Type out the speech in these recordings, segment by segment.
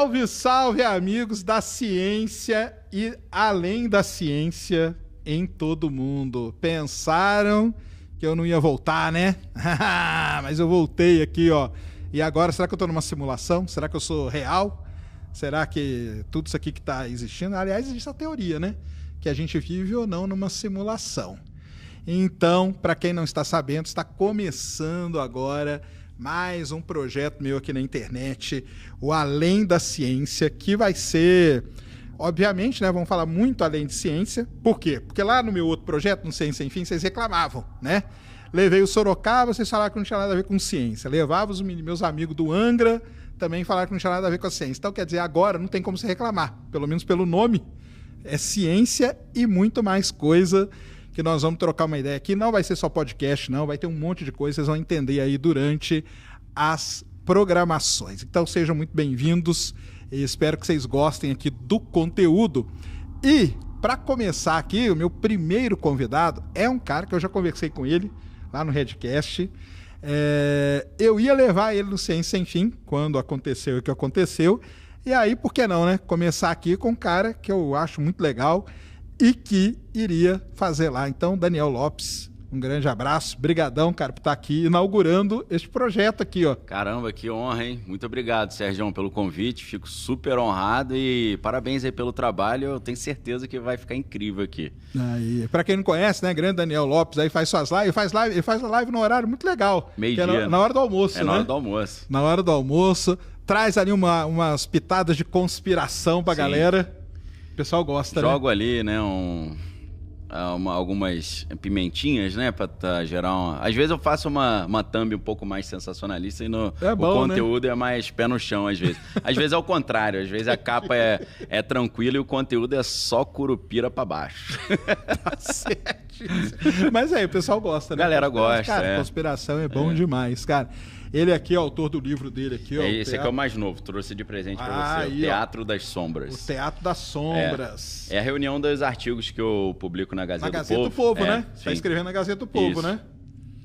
Salve, salve, amigos da ciência e além da ciência em todo mundo. Pensaram que eu não ia voltar, né? Mas eu voltei aqui, ó. E agora, será que eu tô numa simulação? Será que eu sou real? Será que tudo isso aqui que tá existindo... Aliás, existe a teoria, né? Que a gente vive ou não numa simulação. Então, para quem não está sabendo, está começando agora... mais um projeto meu aqui na internet, o Além da Ciência, que vai ser, obviamente, né, vamos falar muito além de ciência. Por quê? Porque lá no meu outro projeto, no Ciência Sem Fim, vocês reclamavam, né? Levei o Sorocaba, vocês falaram que não tinha nada a ver com ciência. Levava os meus amigos do Angra, também falaram que não tinha nada a ver com a ciência. Então, quer dizer, agora não tem como se reclamar, pelo menos pelo nome. É ciência e muito mais coisa que nós vamos trocar uma ideia aqui. Não vai ser só podcast, não. Vai ter um monte de coisa, vocês vão entender aí durante as programações. Então sejam muito bem-vindos e espero que vocês gostem aqui do conteúdo. E, para começar aqui, o meu primeiro convidado é um cara que eu já conversei com ele lá no Redcast. Eu ia levar ele no Ciência Sem Fim, quando aconteceu o que aconteceu. E aí, por que não, né? Começar aqui com um cara que eu acho muito legal e que iria fazer lá. Então, Daniel Lopes, um grande abraço. Brigadão, cara, por estar aqui inaugurando este projeto aqui, ó. Caramba, que honra, hein? Muito obrigado, Sérgio, pelo convite. Fico super honrado e parabéns aí pelo trabalho. Eu tenho certeza que vai ficar incrível aqui. Aí, pra quem não conhece, né, grande Daniel Lopes aí faz suas lives, ele faz a live no horário muito legal. Meio-dia. Na hora do almoço, né? Na hora do almoço. Na hora do almoço. Traz ali umas pitadas de conspiração pra galera. O pessoal gosta, Jogo né? ali, né, algumas pimentinhas, né, pra gerar Às vezes eu faço uma thumb um pouco mais sensacionalista e o conteúdo, né, é mais pé no chão, às vezes. Às vezes é o contrário, às vezes a capa é tranquila e o conteúdo é só curupira pra baixo. Tá certo. Mas aí, o pessoal gosta, né? A galera gosta, cara, conspiração é bom demais, cara. Ele aqui é autor do livro dele aqui, ó. Esse aqui é o mais novo, trouxe de presente pra você. Aí, o Teatro das Sombras. O Teatro das Sombras. É a reunião dos artigos que eu publico na Gazeta do Povo. Na Gazeta do Povo, né? Sim. Tá escrevendo na Gazeta do Povo, Isso. né?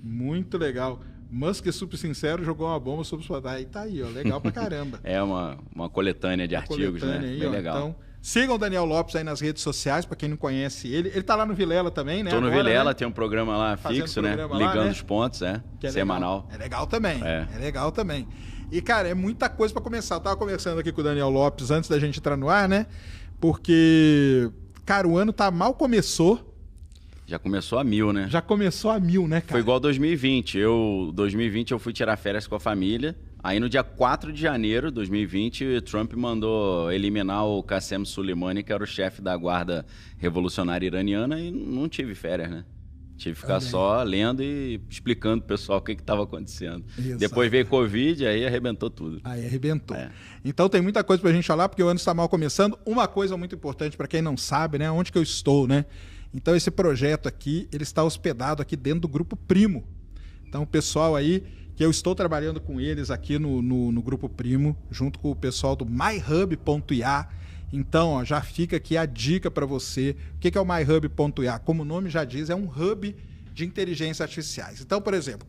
Muito legal. Musk, super sincero, jogou uma bomba sobre os... Aí tá aí, ó. Legal pra caramba. É uma coletânea de artigos, né? Aí, bem ó. legal. Então, sigam o Daniel Lopes aí nas redes sociais, pra quem não conhece ele. Ele tá lá no Vilela também, né? Tô no agora, Vilela, né? tem um programa lá fixo, né? programa lá, Ligando né? os pontos, Que é semanal. Legal. É legal também. É legal também. E, cara, é muita coisa pra começar. Eu tava conversando aqui com o Daniel Lopes antes da gente entrar no ar, né? Porque, cara, o ano começou. Já começou a 1000, né? Já começou a 1000, né, cara? Foi igual 2020. 2020 eu fui tirar férias com a família. Aí no dia 4 de janeiro de 2020, Trump mandou eliminar o Qasem Soleimani, que era o chefe da guarda revolucionária iraniana, e não tive férias, né? Tive que ficar só lendo e explicando pro pessoal o que estava acontecendo. Exato. Depois veio Covid, aí arrebentou tudo. Aí arrebentou. Então tem muita coisa pra gente falar, porque o ano está mal começando. Uma coisa muito importante para quem não sabe, né? Onde que eu estou, né? Então esse projeto aqui, ele está hospedado aqui dentro do Grupo Primo. Então o pessoal aí, que eu estou trabalhando com eles aqui no Grupo Primo, junto com o pessoal do myhub.ia. Então, ó, já fica aqui a dica para você. O que é o myhub.ia? Como o nome já diz, é um hub de inteligência artificiais. Então, por exemplo,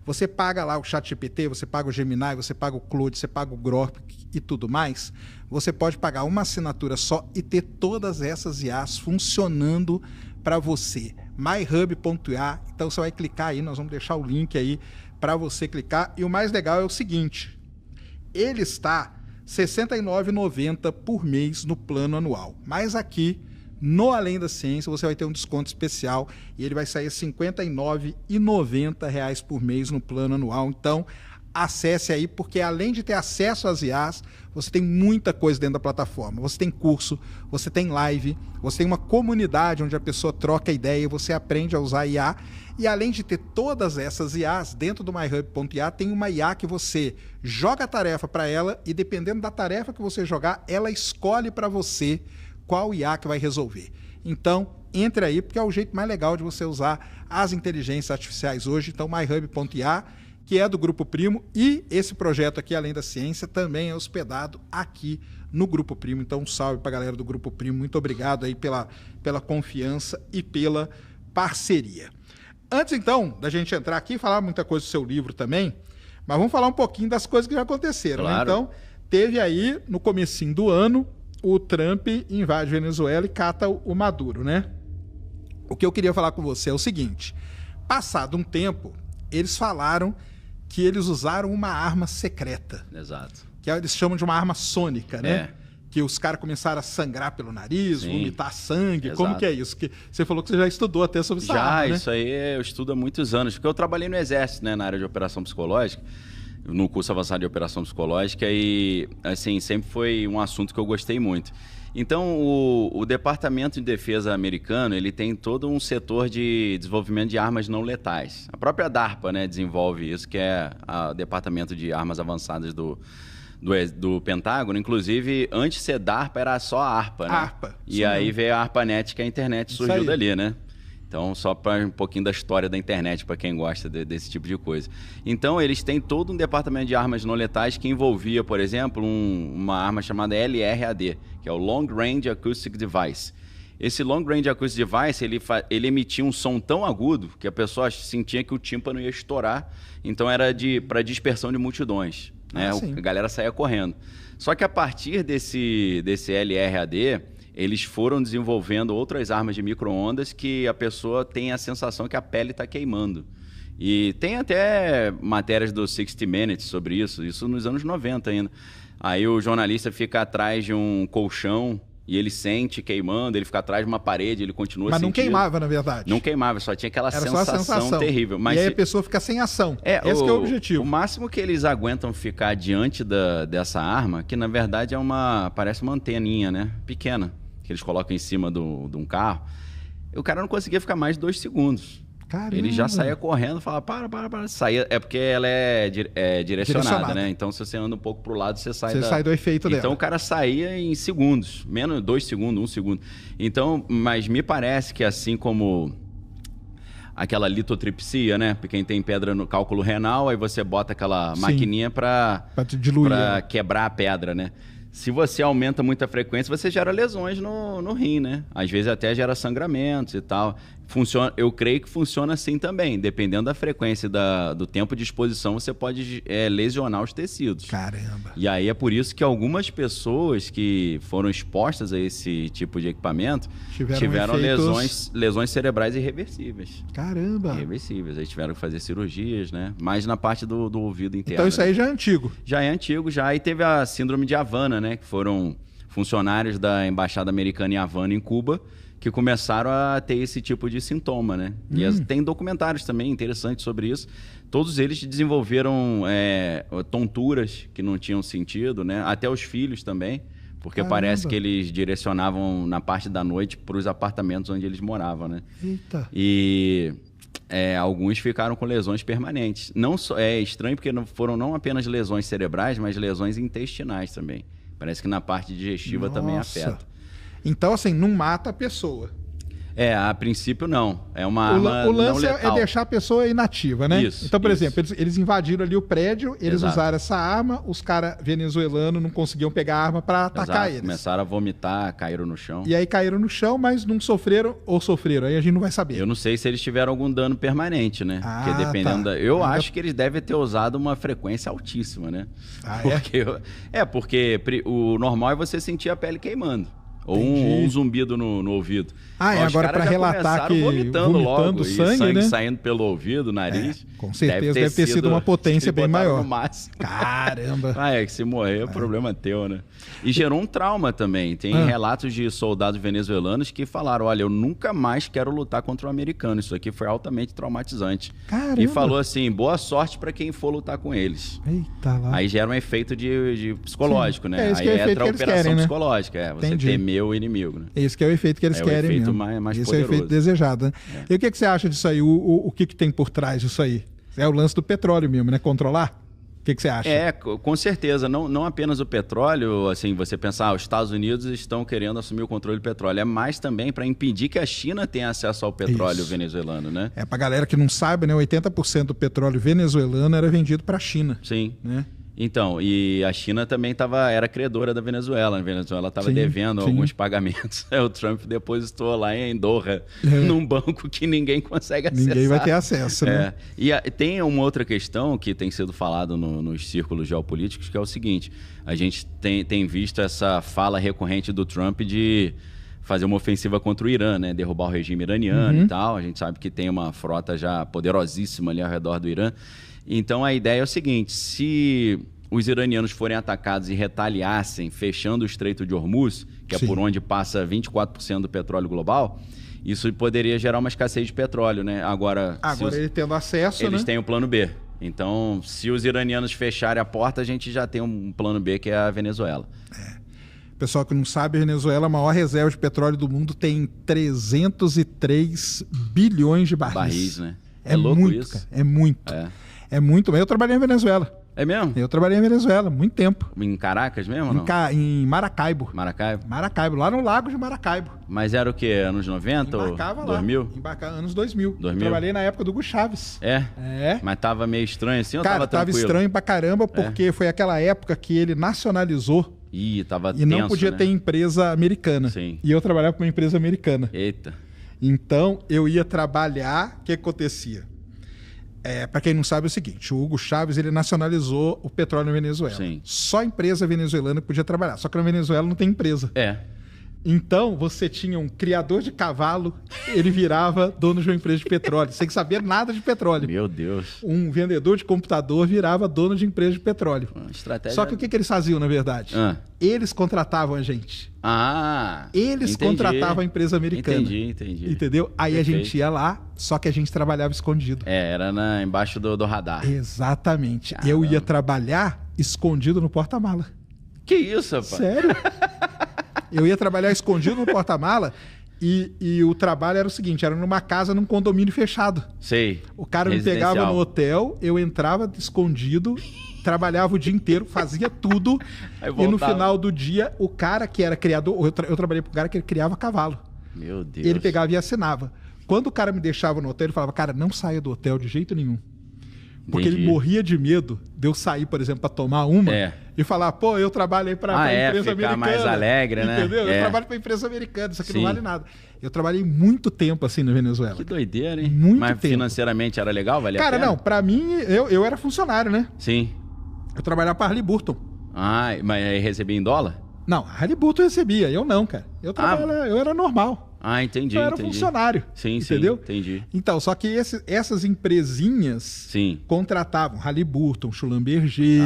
você paga lá o ChatGPT, você paga o Gemini, você paga o Claude, você paga o Grok e tudo mais, você pode pagar uma assinatura só e ter todas essas IAs funcionando para você. myhub.ia. Então, você vai clicar aí, nós vamos deixar o link aí para você clicar. E o mais legal é o seguinte, ele está R$ 69,90 por mês no plano anual. Mas aqui, no Além da Ciência, você vai ter um desconto especial e ele vai sair R$ 59,90 por mês no plano anual. Então, acesse aí, porque além de ter acesso às IAs, você tem muita coisa dentro da plataforma. Você tem curso, você tem live, você tem uma comunidade onde a pessoa troca ideia, você aprende a usar IA. E além de ter todas essas IAs, dentro do myhub.ia tem uma IA que você joga a tarefa para ela e dependendo da tarefa que você jogar, ela escolhe para você qual IA que vai resolver. Então, entre aí, porque é o jeito mais legal de você usar as inteligências artificiais hoje. Então, myhub.ia, que é do Grupo Primo, e esse projeto aqui, Além da Ciência, também é hospedado aqui no Grupo Primo. Então, um salve para a galera do Grupo Primo. Muito obrigado aí pela confiança e pela parceria. Antes, então, da gente entrar aqui e falar muita coisa do seu livro também, mas vamos falar um pouquinho das coisas que já aconteceram. Claro. Né? Então, teve aí, no comecinho do ano, o Trump invade a Venezuela e cata o Maduro, né? O que eu queria falar com você é o seguinte. Passado um tempo, eles falaram que eles usaram uma arma secreta. Exato. Que eles chamam de uma arma sônica, né? É. Que os caras começaram a sangrar pelo nariz, Sim. vomitar sangue. Exato. Como que é isso? Que você falou que você já estudou até sobre essa Já, arma, né? isso aí eu estudo há muitos anos. Porque eu trabalhei no Exército, né, na área de operação psicológica, no curso avançado de operação psicológica, e assim, sempre foi um assunto que eu gostei muito. Então, o Departamento de Defesa americano, ele tem todo um setor de desenvolvimento de armas não letais. A própria DARPA, né, desenvolve isso, que é o Departamento de Armas Avançadas do Pentágono. Inclusive, antes de ser DARPA, era só a ARPA, né? ARPA. E aí veio a ARPANET, que a internet surgiu dali, né? Então, só para um pouquinho da história da internet, para quem gosta desse tipo de coisa. Então, eles têm todo um departamento de armas não letais que envolvia, por exemplo, uma arma chamada LRAD, que é o Long Range Acoustic Device. Esse Long Range Acoustic Device, ele emitia um som tão agudo que a pessoa sentia que o tímpano ia estourar. Então, era para dispersão de multidões, né? A galera saía correndo. Só que a partir desse LRAD... eles foram desenvolvendo outras armas de micro-ondas que a pessoa tem a sensação que a pele está queimando. E tem até matérias do 60 Minutes sobre isso nos anos 90 ainda. Aí o jornalista fica atrás de um colchão e ele sente queimando, ele fica atrás de uma parede, ele continua sentindo. Mas não queimava, na verdade. Não queimava, só tinha aquela sensação terrível. Mas e aí a pessoa fica sem ação. Esse que é o objetivo. O máximo que eles aguentam ficar diante dessa arma, que na verdade parece uma anteninha, né? Pequena, que eles colocam em cima de um carro, o cara não conseguia ficar mais de 2 segundos. Caramba. Ele já saía correndo, falava, para. Saía, é porque ela é direcionada, né? Então, se você anda um pouco pro lado, você sai do efeito dela. Então, o cara saía em segundos, menos 2 segundos, 1 segundo. Então, mas me parece que assim como aquela litotripsia, né? Porque quem tem pedra no cálculo renal, aí você bota aquela maquininha para quebrar a pedra, né? Se você aumenta muito a frequência, você gera lesões no rim, né? Às vezes até gera sangramentos e tal. Eu creio que funciona assim também. Dependendo da frequência do tempo de exposição, você pode lesionar os tecidos. Caramba. E aí é por isso que algumas pessoas que foram expostas a esse tipo de equipamento tiveram lesões cerebrais irreversíveis. Caramba. Irreversíveis. Aí tiveram que fazer cirurgias, né? Mais na parte do ouvido interno. Então isso aí já é antigo. Já é antigo, já. Aí teve a síndrome de Havana, né? Que foram funcionários da Embaixada Americana em Havana, em Cuba, que começaram a ter esse tipo de sintoma, né? E tem documentários também interessantes sobre isso. Todos eles desenvolveram tonturas que não tinham sentido, né? Até os filhos também, porque parece que eles direcionavam na parte da noite para os apartamentos onde eles moravam, né? Eita! E alguns ficaram com lesões permanentes. É estranho porque foram não apenas lesões cerebrais, mas lesões intestinais também. Parece que na parte digestiva também afeta. Então, assim, não mata a pessoa. A princípio não. É uma arma O lance não letal. É deixar a pessoa inativa, né? Isso, então, por exemplo, eles invadiram ali o prédio, eles usaram essa arma, os caras venezuelanos não conseguiam pegar a arma para atacar eles. Começaram a vomitar, caíram no chão. E aí caíram no chão, mas não sofreram ou sofreram. Aí a gente não vai saber. Eu não sei se eles tiveram algum dano permanente, né? Porque dependendo Eu acho que eles devem ter usado uma frequência altíssima, né? Porque o normal é você sentir a pele queimando. Ou um zumbido no ouvido. Agora para relatar que vomitando logo, sangue, né? Saindo pelo ouvido, nariz. Com certeza deve ter sido uma potência bem maior. No máximo. Caramba! Que se morrer é problema teu, né? E gerou um trauma também. Tem relatos de soldados venezuelanos que falaram, olha, eu nunca mais quero lutar contra o americano. Isso aqui foi altamente traumatizante. Caramba! E falou assim, boa sorte para quem for lutar com eles. Eita lá. Aí gera um efeito de psicológico, né? Aí entra a operação psicológica. Você temer o inimigo, né? Esse que é o efeito que eles querem mesmo. Mais esse poderoso. É o efeito desejado, né? E o que você acha disso aí? O que tem por trás disso aí? É o lance do petróleo mesmo, né? Controlar? O que você acha? Com certeza. Não apenas o petróleo, assim, você pensar, os Estados Unidos estão querendo assumir o controle do petróleo. É mais também para impedir que a China tenha acesso ao petróleo venezuelano, né? Pra galera que não sabe, né? 80% do petróleo venezuelano era vendido para a China. Sim. Né? Então, e a China também era credora da Venezuela. A Venezuela estava devendo alguns pagamentos. O Trump depositou lá em Doha, num banco que ninguém consegue acessar. Ninguém vai ter acesso, né? E tem uma outra questão que tem sido falado nos círculos geopolíticos, que é o seguinte: a gente tem visto essa fala recorrente do Trump de fazer uma ofensiva contra o Irã, né? Derrubar o regime iraniano e tal. A gente sabe que tem uma frota já poderosíssima ali ao redor do Irã. Então, a ideia é o seguinte: se os iranianos forem atacados e retaliassem, fechando o Estreito de Hormuz, que é por onde passa 24% do petróleo global, isso poderia gerar uma escassez de petróleo, né? Agora ele tendo acesso, eles né? têm o plano B. Então, se os iranianos fecharem a porta, a gente já tem um plano B, que é a Venezuela. Pessoal que não sabe, a Venezuela, a maior reserva de petróleo do mundo, tem 303 bilhões de barris. Né? É louco muito, isso. Cara, é muito. É muito. Mas eu trabalhei em Venezuela. É mesmo? Eu trabalhei em Venezuela, muito tempo. Em Caracas mesmo, não? Em Maracaibo. Maracaibo, lá no Lago de Maracaibo. Mas era o quê? Anos 90 ou 2000? Anos 2000. Eu trabalhei na época do Hugo Chávez. Mas tava meio estranho assim, ou cara, tava tranquilo? Tava estranho pra caramba, porque foi aquela época que ele nacionalizou. Tava tenso, não podia ter empresa americana. Sim. E eu trabalhava com uma empresa americana. Eita. Então, eu ia trabalhar, o que acontecia? Para quem não sabe, é o seguinte: o Hugo Chávez ele nacionalizou o petróleo na Venezuela. Sim. Só a empresa venezuelana podia trabalhar. Só que na Venezuela não tem empresa. Então, você tinha um criador de cavalo, ele virava dono de uma empresa de petróleo, sem saber nada de petróleo. Meu Deus. Um vendedor de computador virava dono de empresa de petróleo. Estratégia... Só que o que eles faziam, na verdade? Eles contratavam a gente. Eles contratavam a empresa americana. Entendi. Entendeu? Aí Perfeito. A gente ia lá, só que a gente trabalhava escondido. Era embaixo do radar. Exatamente. Caramba. Eu ia trabalhar escondido no porta-mala. Que isso, rapaz? Sério? Eu ia trabalhar escondido no porta-mala e o trabalho era o seguinte: era numa casa, num condomínio fechado. Sei. O cara me pegava no hotel, eu entrava escondido, trabalhava o dia inteiro, fazia tudo. E no final do dia, o cara que era criador, eu trabalhei com um cara que ele criava cavalo. Meu Deus. Ele pegava e assinava. Quando o cara me deixava no hotel, ele falava: cara, não saia do hotel de jeito nenhum. Porque ele morria de medo de eu sair, por exemplo, para tomar uma e falar: pô, eu trabalho aí para empresa americana. Mais alegre, né? Entendeu? Eu trabalho para empresa americana, isso aqui não vale nada. Eu trabalhei muito tempo assim na Venezuela. Que doideira, hein? Mas tempo. Financeiramente era legal? Valia Cara, a pena? não, para mim, eu era funcionário, né? Sim. Eu trabalhava para Halliburton. Mas aí recebia em dólar? Não, a Halliburton recebia, eu não, cara. Eu era normal. Entendi. Eu era funcionário. Sim, entendeu? Entendi. Então, só que essas empresinhas contratavam Halliburton, Schlumberger,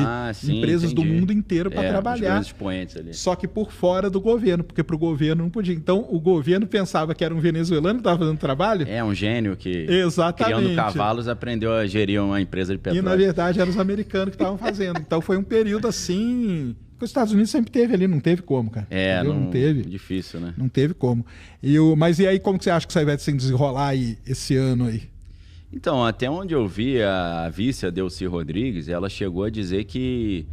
empresas do mundo inteiro para trabalhar. Expoentes ali. Só que por fora do governo, porque para o governo não podia. Então, o governo pensava que era um venezuelano que estava fazendo trabalho. Um gênio que, exatamente, criando cavalos, aprendeu a gerir uma empresa de petróleo. E, na verdade, eram os americanos que estavam fazendo. Então, foi um período assim... Porque os Estados Unidos sempre teve ali, não teve como, cara. Não teve. Difícil, né? Não teve como. Mas e aí, como que você acha que isso aí vai se desenrolar aí, esse ano aí? Então, até onde eu vi, a vice, a Delcy Rodrigues, ela chegou a dizer que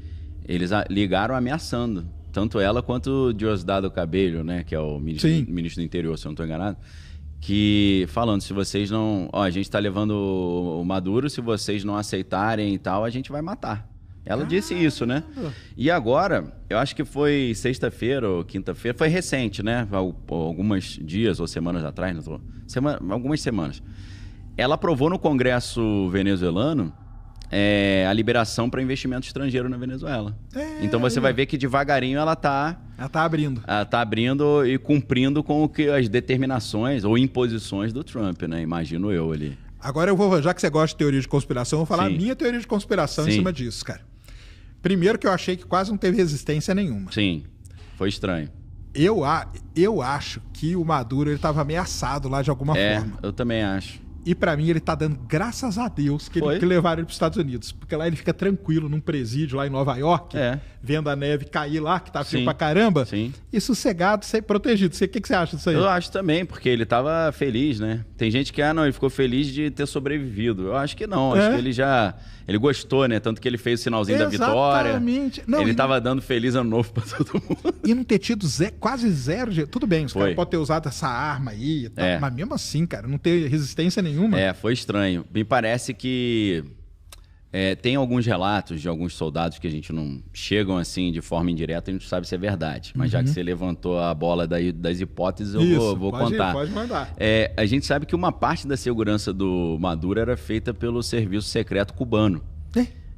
eles ligaram ameaçando. Tanto ela quanto o Diosdado Cabello, né? Que é o ministro do interior, se eu não estou enganado. Que falando, se vocês não... a gente está levando o Maduro, se vocês não aceitarem e tal, a gente vai matar. Ela disse isso, né? E agora, eu acho que foi sexta-feira ou quinta-feira, foi recente, né? Alguns dias ou semanas atrás, algumas semanas. Ela aprovou no Congresso venezuelano a liberação para investimento estrangeiro na Venezuela. Então você vai ver que devagarinho ela está abrindo. Ela está abrindo e cumprindo com as determinações ou imposições do Trump, né? Imagino eu ali. Agora já que você gosta de teoria de conspiração, eu vou falar a minha teoria de conspiração em cima disso, cara. Primeiro que eu achei que quase não teve resistência nenhuma. Sim, foi estranho. Eu acho que o Maduro estava ameaçado lá de alguma forma. Eu também acho. E pra mim ele tá dando graças a Deus que levaram ele pros Estados Unidos. Porque lá ele fica tranquilo num presídio lá em Nova York, vendo a neve cair lá, que tá frio pra caramba. E sossegado, protegido. O que você acha disso aí? Eu acho também, porque ele tava feliz, né? Tem gente que, ele ficou feliz de ter sobrevivido. Eu acho que não. Acho que ele gostou, né? Tanto que ele fez o sinalzinho da vitória. Não, ele tava dando feliz ano novo pra todo mundo. E não ter tido quase zero... Tudo bem, os caras podem ter usado essa arma aí e tal, mas mesmo assim, cara, não ter resistência nenhuma. Foi estranho. Me parece que Tem alguns relatos de alguns soldados que a gente não chegam assim de forma indireta, a gente não sabe se é verdade. Mas já que você levantou a bola das hipóteses, eu vou contar. Pode mandar. A gente sabe que uma parte da segurança do Maduro era feita pelo Serviço Secreto Cubano.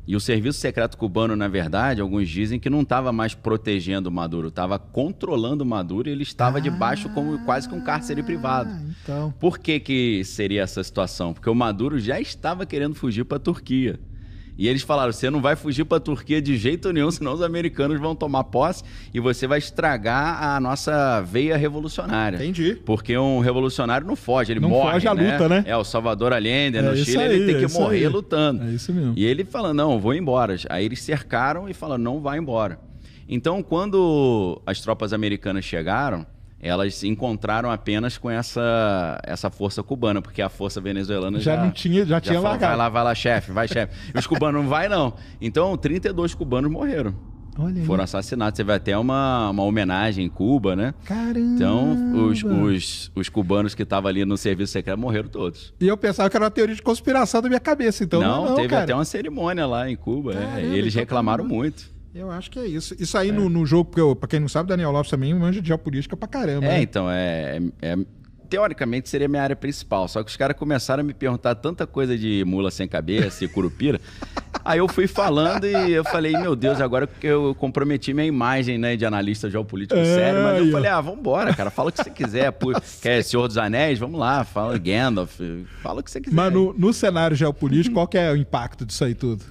E o Serviço Secreto Cubano, na verdade, alguns dizem que não estava mais protegendo o Maduro, estava controlando o Maduro e ele estava debaixo como quase que um cárcere privado. Então. Por que seria essa situação? Porque o Maduro já estava querendo fugir para a Turquia. E eles falaram, você não vai fugir para a Turquia de jeito nenhum, senão os americanos vão tomar posse e você vai estragar a nossa veia revolucionária. Entendi. Porque um revolucionário não foge, ele não morre, foge a luta, né? O Salvador Allende, no Chile, ele tem que morrer lutando. É isso mesmo. E ele fala, não, vou embora. Aí eles cercaram e falaram, não vai embora. Então, quando as tropas americanas chegaram, elas se encontraram apenas com essa força cubana, porque a força venezuelana já tinha largado. Vai lá, chefe, vai, chefe. E os cubanos não vai, não. Então, 32 cubanos morreram. Olha aí. Foram assassinados. Você vai até uma homenagem em Cuba, né? Caramba! Então, os cubanos que estavam ali no serviço secreto morreram todos. E eu pensava que era uma teoria de conspiração da minha cabeça, então não teve cara. Até uma cerimônia lá em Cuba. Caramba, e eles reclamaram muito. Eu acho que é isso. Isso aí no jogo, porque pra quem não sabe, Daniel Lopes também manja de geopolítica pra caramba. Né? Então, teoricamente seria minha área principal, só que os caras começaram a me perguntar tanta coisa de mula sem cabeça e curupira. Aí eu fui falando e eu falei, meu Deus, agora que eu comprometi minha imagem, né, de analista geopolítico sério, mas eu falei, vambora, cara, fala o que você quiser. Quer Senhor dos Anéis? Vamos lá, fala Gandalf, fala o que você quiser. Mas no cenário geopolítico, qual que é o impacto disso aí tudo?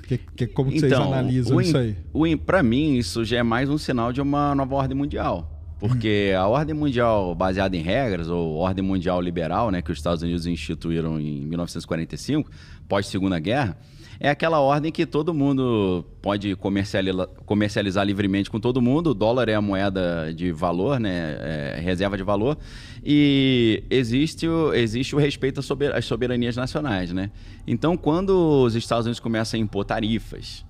Como que vocês analisam isso aí? Pra mim, isso já é mais um sinal de uma nova ordem mundial. Porque a ordem mundial baseada em regras, ou ordem mundial liberal, né, que os Estados Unidos instituíram em 1945, pós-Segunda Guerra, é aquela ordem que todo mundo pode comercializar livremente com todo mundo. O dólar é a moeda de valor, né, reserva de valor, e existe o respeito às soberanias nacionais, né? Então, quando os Estados Unidos começam a impor tarifas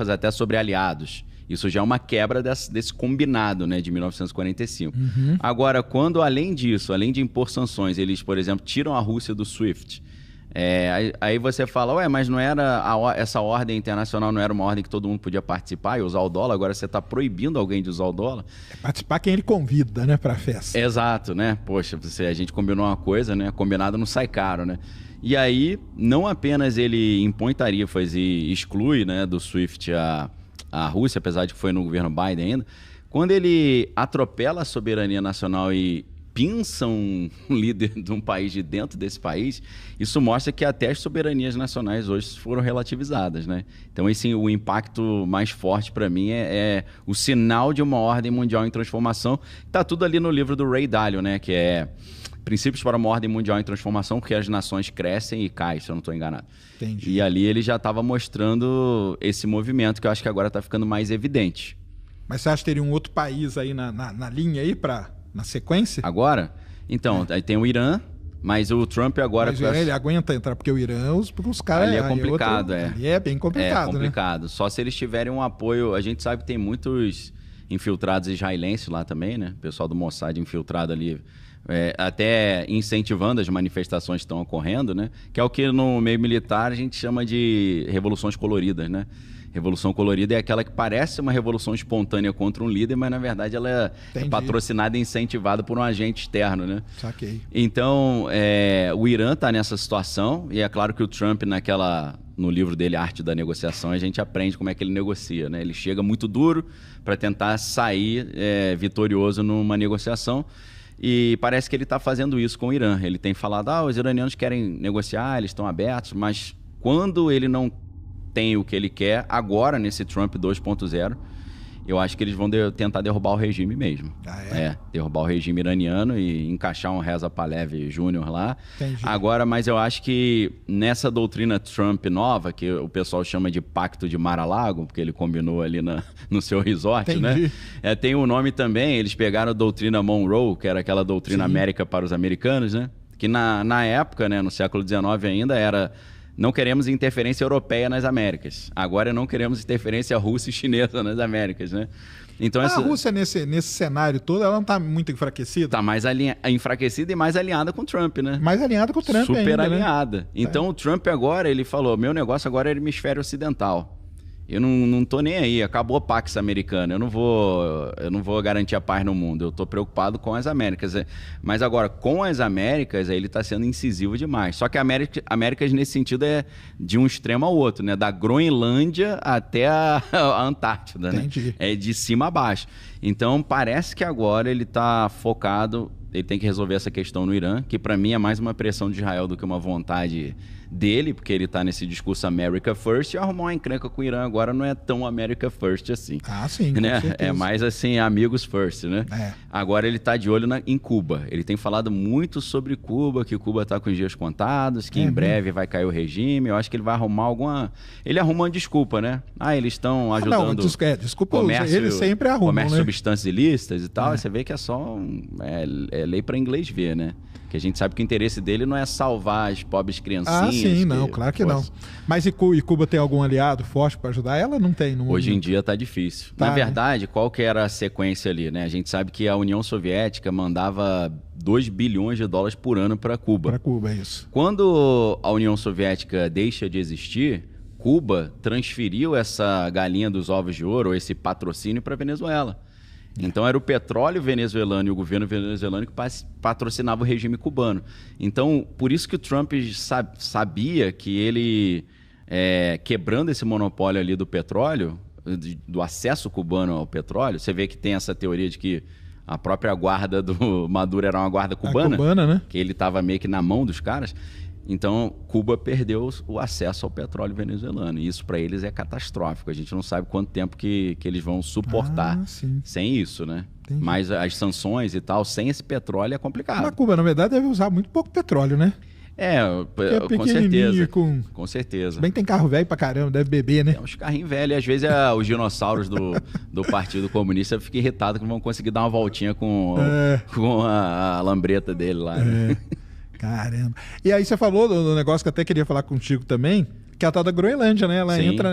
até sobre aliados, isso já é uma quebra desse combinado, né, de 1945. Agora, quando, além disso, além de impor sanções, eles, por exemplo, tiram a Rússia do SWIFT, aí você fala, mas não era essa ordem internacional, não era uma ordem que todo mundo podia participar e usar o dólar, agora você está proibindo alguém de usar o dólar? Participar quem ele convida, né, para a festa. Exato, né? Poxa, a gente combinou uma coisa, né? Combinado não sai caro, né? E aí, não apenas ele impõe tarifas e exclui, né, do SWIFT a Rússia, apesar de que foi no governo Biden ainda, quando ele atropela a soberania nacional e pinça um líder de um país de dentro desse país, isso mostra que até as soberanias nacionais hoje foram relativizadas, né? Então, o impacto mais forte para mim é o sinal de uma ordem mundial em transformação. Está tudo ali no livro do Ray Dalio, né? Que é Princípios para uma Ordem Mundial em Transformação, porque as nações crescem e caem, se eu não estou enganado. Entendi. E ali ele já estava mostrando esse movimento, que eu acho que agora está ficando mais evidente. Mas você acha que teria um outro país aí na linha aí, na sequência? Agora? Então, aí tem o Irã, mas o Trump agora... Mas o Irã, ele aguenta entrar, porque o Irã, os caras... Ali é complicado, Ali é bem complicado, né? É complicado. Né? Só se eles tiverem um apoio... A gente sabe que tem muitos infiltrados israelenses lá também, né? O pessoal do Mossad infiltrado ali... até incentivando as manifestações que estão ocorrendo, né? Que é o que no meio militar a gente chama de revoluções coloridas, né? Revolução colorida é aquela que parece uma revolução espontânea contra um líder, mas na verdade ela é patrocinada e incentivada por um agente externo, né? Saquei. Então, o Irã está nessa situação, e é claro que o Trump, no livro dele, Arte da Negociação, a gente aprende como é que ele negocia, né? Ele chega muito duro para tentar sair vitorioso numa negociação. E parece que ele está fazendo isso com o Irã. Ele tem falado, os iranianos querem negociar, eles estão abertos, mas quando ele não tem o que ele quer, agora nesse Trump 2.0, eu acho que eles vão tentar derrubar o regime mesmo. Derrubar o regime iraniano e encaixar um Reza Pahlavi Júnior lá. Entendi. Agora, mas eu acho que nessa doutrina Trump nova, que o pessoal chama de Pacto de Mar-a-Lago, porque ele combinou ali no seu resort, Entendi. né? Tem um nome também, eles pegaram a doutrina Monroe, que era aquela doutrina América para os americanos, né? Que na época, né, no século XIX ainda, era... Não queremos interferência europeia nas Américas. Agora não queremos interferência russa e chinesa nas Américas, né? Então, A Rússia, nesse cenário todo, ela não está muito enfraquecida? Está mais enfraquecida e mais alinhada com o Trump, né? Mais alinhada com o Trump Super ainda, alinhada. Né? Então, o Trump agora, ele falou, meu negócio agora é o hemisfério ocidental. Eu não tô nem aí, acabou a Pax Americana, eu não vou garantir a paz no mundo, eu tô preocupado com as Américas. Mas agora, com as Américas, aí ele tá sendo incisivo demais. Só que Américas, nesse sentido, é de um extremo ao outro, né? Da Groenlândia até a Antártida, né? Entendi. É de cima a baixo. Então, parece que agora ele tá focado, ele tem que resolver essa questão no Irã, que para mim é mais uma pressão de Israel do que uma vontade dele, porque ele tá nesse discurso America First, e arrumar uma encrenca com o Irã agora não é tão America First assim. Ah, sim, com né? certeza. É mais assim, amigos first, né? É. Agora ele tá de olho em Cuba. Ele tem falado muito sobre Cuba, que Cuba tá com os dias contados, que em breve vai cair o regime. Eu acho que ele vai arrumar alguma... Ele arruma uma desculpa, né? Eles estão ajudando... Desculpa, comércio, ele sempre arruma, comércio né? de substâncias ilícitas e tal. Aí você vê que é só... É lei para inglês ver, né? Que a gente sabe que o interesse dele não é salvar as pobres criancinhas. Ah, sim, não, claro que não. Mas e Cuba tem algum aliado forte para ajudar ela? Não tem. Hoje em dia tá difícil. Tá, na verdade, qual que era a sequência ali, né? A gente sabe que a União Soviética mandava 2 bilhões de dólares por ano para Cuba. Para Cuba, é isso. Quando a União Soviética deixa de existir, Cuba transferiu essa galinha dos ovos de ouro, esse patrocínio, para Venezuela. Então era o petróleo venezuelano e o governo venezuelano que patrocinava o regime cubano. Então, por isso que o Trump sabia que ele, quebrando esse monopólio ali do petróleo, do acesso cubano ao petróleo, você vê que tem essa teoria de que a própria guarda do Maduro era uma guarda cubana, né? Que ele estava meio que na mão dos caras. Então, Cuba perdeu o acesso ao petróleo venezuelano. E isso para eles é catastrófico. A gente não sabe quanto tempo que eles vão suportar sem isso, né? Entendi. Mas as sanções e tal, sem esse petróleo é complicado. Mas Cuba, na verdade, deve usar muito pouco petróleo, né? Com certeza. Com certeza. Bem, tem carro velho pra caramba, deve beber, né? É uns carrinhos velhos. E às vezes os dinossauros do Partido Comunista ficam irritados que não vão conseguir dar uma voltinha com a lambreta dele lá, né? Caramba. E aí você falou do negócio que eu até queria falar contigo também, que é a tal da Groenlândia, né? Ela entra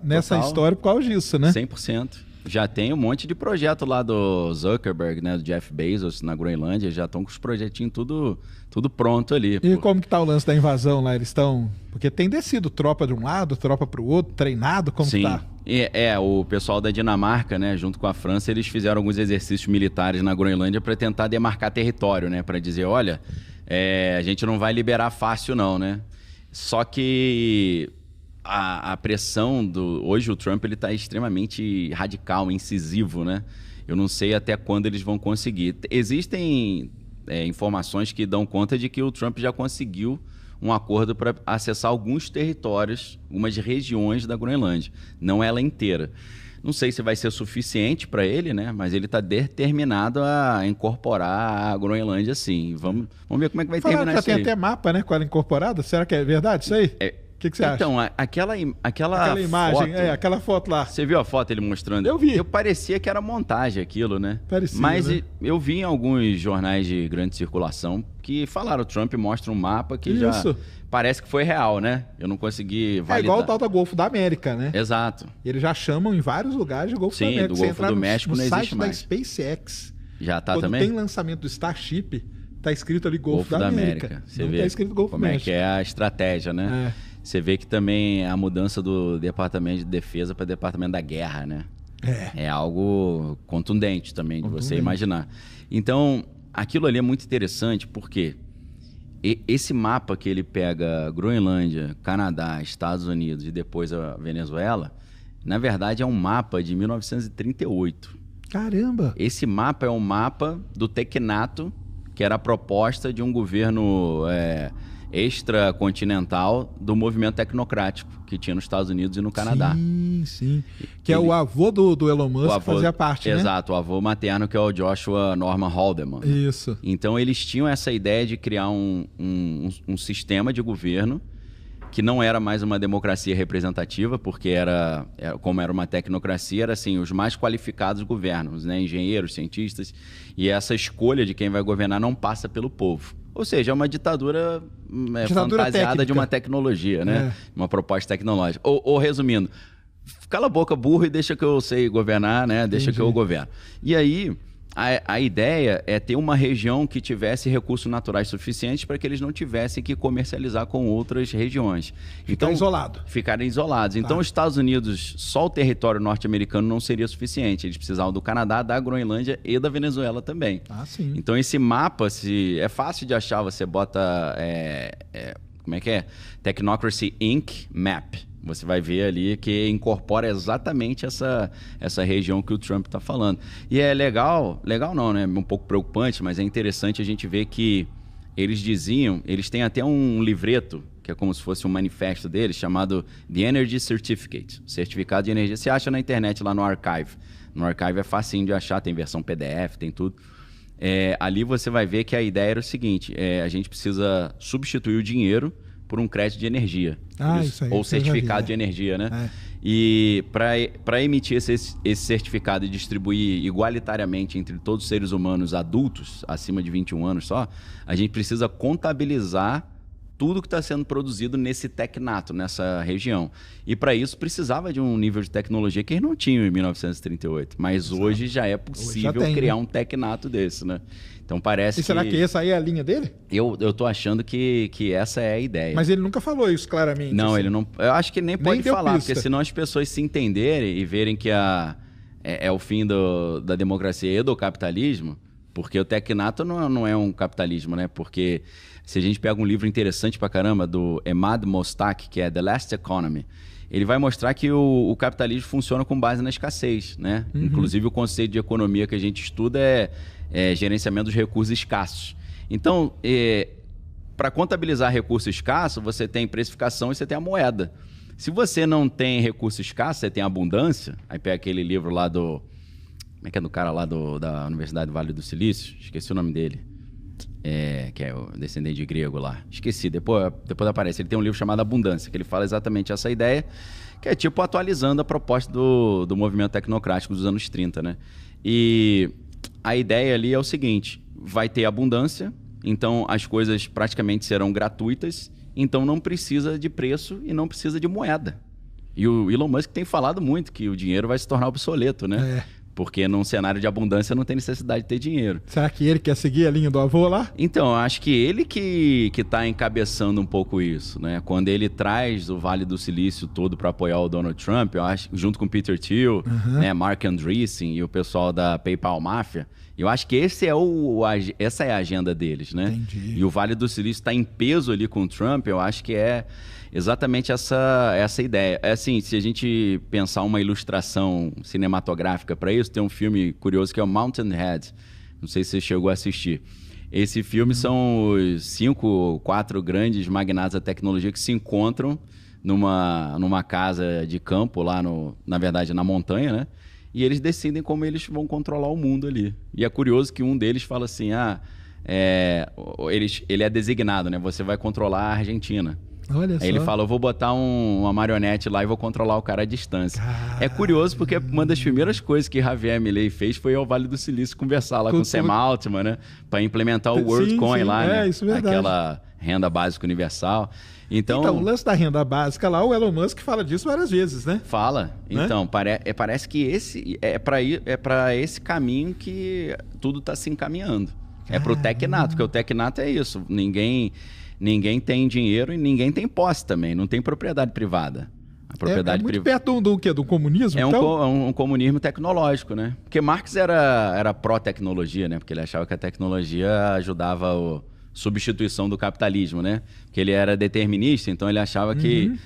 nessa história por causa disso, né? 100%. Já tem um monte de projeto lá do Zuckerberg, né? Do Jeff Bezos na Groenlândia. Já estão com os projetinhos tudo pronto ali. E como que tá o lance da invasão lá? Eles estão... Porque tem descido tropa de um lado, tropa pro outro, treinado, como que tá? O pessoal da Dinamarca, né, junto com a França, eles fizeram alguns exercícios militares na Groenlândia para tentar demarcar território, né? Para dizer, olha... a gente não vai liberar fácil não, né? Só que a pressão hoje o Trump ele está extremamente radical, incisivo, né? Eu não sei até quando eles vão conseguir. Existem informações que dão conta de que o Trump já conseguiu um acordo para acessar alguns territórios, algumas regiões da Groenlândia, não ela inteira. Não sei se vai ser suficiente para ele, né? Mas ele está determinado a incorporar a Groenlândia, sim. Vamos ver como é que vai terminar isso aí. Já tem até mapa, né? Com ela incorporada. Será que é verdade isso aí? O que você acha? Então, aquela imagem, foto, aquela foto lá. Você viu a foto ele mostrando? Eu vi. Parecia que era montagem aquilo, né? Parecia, mas né? Eu vi em alguns jornais de grande circulação que falaram, o Trump mostra um mapa que já parece que foi real, né? Eu não consegui validar. É igual o tal do Golfo da América, né? Exato. Eles já chamam em vários lugares de Golfo da América. Sim, do Golfo do México não existe mais. No site da SpaceX. Já tá quando também? Tem lançamento do Starship, tá escrito ali Golfo da América. Você não vê tá escrito Golfo como México. É que é a estratégia, né? Você vê que também a mudança do Departamento de Defesa para o Departamento da Guerra, né? É algo contundente também de você imaginar. Então, aquilo ali é muito interessante porque esse mapa que ele pega Groenlândia, Canadá, Estados Unidos e depois a Venezuela, na verdade é um mapa de 1938. Caramba! Esse mapa é um mapa do Tecnato, que era a proposta de um governo extracontinental do movimento tecnocrático que tinha nos Estados Unidos e no Canadá. Sim. Que é o avô do Elon Musk que fazia parte, né? Exato, o avô materno que é o Joshua Norman Haldeman. Isso. Então eles tinham essa ideia de criar um sistema de governo que não era mais uma democracia representativa, porque como era uma tecnocracia, era assim, os mais qualificados governam, né? Engenheiros, cientistas, e essa escolha de quem vai governar não passa pelo povo. Ou seja, é uma ditadura fantasiada técnica. de uma tecnologia, né? Uma proposta tecnológica. Ou resumindo, cala a boca, burro, e deixa que eu sei governar, né? Deixa que eu governo. E aí, a ideia é ter uma região que tivesse recursos naturais suficientes para que eles não tivessem que comercializar com outras regiões. Ficarem isolados. Então, os Estados Unidos, só o território norte-americano não seria suficiente. Eles precisavam do Canadá, da Groenlândia e da Venezuela também. Sim. Então, esse mapa é fácil de achar. Você bota... como é que é? Technocracy Inc. Map. Você vai ver ali que incorpora exatamente essa região que o Trump está falando. E é legal não, né? Um pouco preocupante, mas é interessante a gente ver que eles têm até um livreto, que é como se fosse um manifesto deles, chamado The Energy Certificate, certificado de energia. Você acha na internet lá no Archive. No Archive é facinho de achar, tem versão PDF, tem tudo. Ali você vai ver que a ideia era o seguinte, a gente precisa substituir o dinheiro por um crédito de energia. Isso aí, ou certificado de energia, né? E para emitir esse certificado e distribuir igualitariamente entre todos os seres humanos adultos, acima de 21 anos só, a gente precisa contabilizar tudo que está sendo produzido nesse tecnato, nessa região. E para isso precisava de um nível de tecnologia que eles não tinham em 1938. Mas hoje já é possível criar um tecnato desse, né? Então parece será que essa aí é a linha dele? Eu tô achando que essa é a ideia. Mas ele nunca falou isso claramente. Não, assim. Ele não... Eu acho que nem pode falar, porque senão as pessoas se entenderem e verem que é o fim da democracia e do capitalismo, porque o tecnato não é um capitalismo, né? Porque se a gente pega um livro interessante pra caramba do Emad Mostak, que é The Last Economy, ele vai mostrar que o capitalismo funciona com base na escassez, né? Inclusive o conceito de economia que a gente estuda é gerenciamento dos recursos escassos. Então, para contabilizar recurso escasso, você tem precificação e você tem a moeda. Se você não tem recurso escasso, você tem abundância, aí pega aquele livro lá do... Como é que é do cara lá da Universidade do Vale do Silício? Esqueci o nome dele. Que é o descendente de grego lá. Esqueci, depois aparece. Ele tem um livro chamado Abundância, que ele fala exatamente essa ideia, que é tipo atualizando a proposta do movimento tecnocrático dos anos 30, né? E a ideia ali é o seguinte, vai ter abundância, então as coisas praticamente serão gratuitas, então não precisa de preço e não precisa de moeda. E o Elon Musk tem falado muito que o dinheiro vai se tornar obsoleto, né? Porque num cenário de abundância não tem necessidade de ter dinheiro. Será que ele quer seguir a linha do avô lá? Então, eu acho que ele que está encabeçando um pouco isso, né? Quando ele traz o Vale do Silício todo para apoiar o Donald Trump, eu acho, junto com Peter Thiel, né, Mark Andreessen e o pessoal da PayPal Mafia, eu acho que essa é a agenda deles, né? Entendi. E o Vale do Silício está em peso ali com o Trump, eu acho que é exatamente essa ideia. Assim, se a gente pensar uma ilustração cinematográfica para isso, tem um filme curioso que é o Mountainhead. Não sei se você chegou a assistir. Esse filme são os 5 ou 4 grandes magnatas da tecnologia que se encontram numa casa de campo lá, na verdade, na montanha, né? E eles decidem como eles vão controlar o mundo ali. E é curioso que um deles fala assim, ele é designado, né? Você vai controlar a Argentina. Olha só. Aí ele fala, eu vou botar uma marionete lá e vou controlar o cara à distância. É curioso porque uma das primeiras coisas que Javier Milei fez foi ao Vale do Silício conversar lá com o Sam Altman, né? Para implementar o WorldCoin lá, né? Isso é verdade. Aquela renda básica universal. Então, o lance da renda básica lá, o Elon Musk fala disso várias vezes, né? Fala. Então, parece que esse é para esse caminho que tudo está se encaminhando. É para o tecnato, porque o tecnato é isso. Ninguém tem dinheiro e ninguém tem posse também, não tem propriedade privada. A propriedade muito perto do quê? Do comunismo? É um comunismo tecnológico, né? Porque Marx era pró-tecnologia, né? Porque ele achava que a tecnologia ajudava a substituição do capitalismo, né? Porque ele era determinista, então ele achava que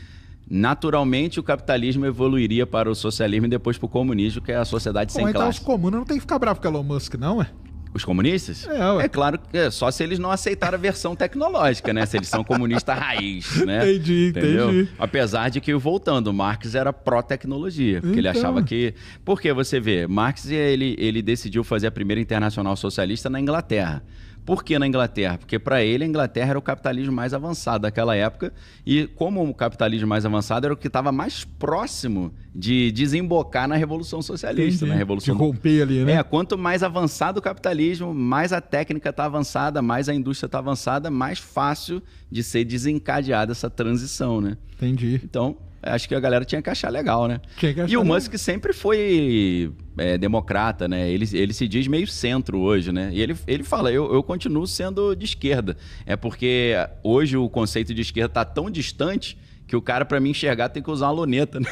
naturalmente o capitalismo evoluiria para o socialismo e depois para o comunismo, que é a sociedade sem então classe. Os comunas não tem que ficar bravo com o Elon Musk, não, é? Os comunistas? Ué. É claro que só se eles não aceitaram a versão tecnológica, né? Se eles são comunistas raiz, né? Entendi. Apesar de que, voltando, Marx era pró-tecnologia, porque ele achava que... Porque você vê, Marx ele decidiu fazer a primeira internacional socialista na Inglaterra. Por que na Inglaterra? Porque para ele a Inglaterra era o capitalismo mais avançado daquela época e como o capitalismo mais avançado era o que estava mais próximo de desembocar na Revolução Socialista. Na Revolução de romper ali, né? Quanto mais avançado o capitalismo, mais a técnica está avançada, mais a indústria está avançada, mais fácil de ser desencadeada essa transição, né? Entendi. Então, acho que a galera tinha que achar legal, né? Tinha que achar e o legal. Musk sempre foi democrata, né? Ele se diz meio centro hoje, né? E ele fala, eu continuo sendo de esquerda. É porque hoje o conceito de esquerda está tão distante que o cara, para me enxergar, tem que usar uma luneta, né?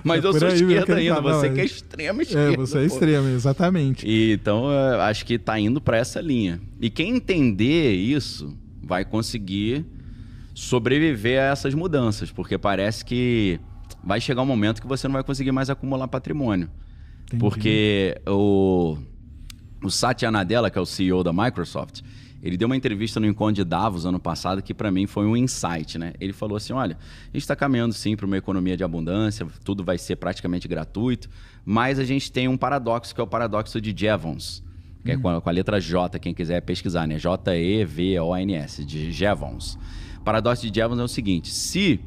Mas eu sou esquerda ainda, você que é extrema esquerda. Você é extrema, exatamente. Então, acho que tá indo para essa linha. E quem entender isso vai conseguir sobreviver a essas mudanças, porque parece que vai chegar um momento que você não vai conseguir mais acumular patrimônio. Entendi. Porque o Satya Nadella, que é o CEO da Microsoft, ele deu uma entrevista no Encontro de Davos ano passado que para mim foi um insight, né? Ele falou assim, olha, a gente está caminhando sim para uma economia de abundância, tudo vai ser praticamente gratuito, mas a gente tem um paradoxo que é o paradoxo de Jevons, que é com a letra J, quem quiser pesquisar, né? Jevons, de Jevons. O paradoxo de Jevons é o seguinte, se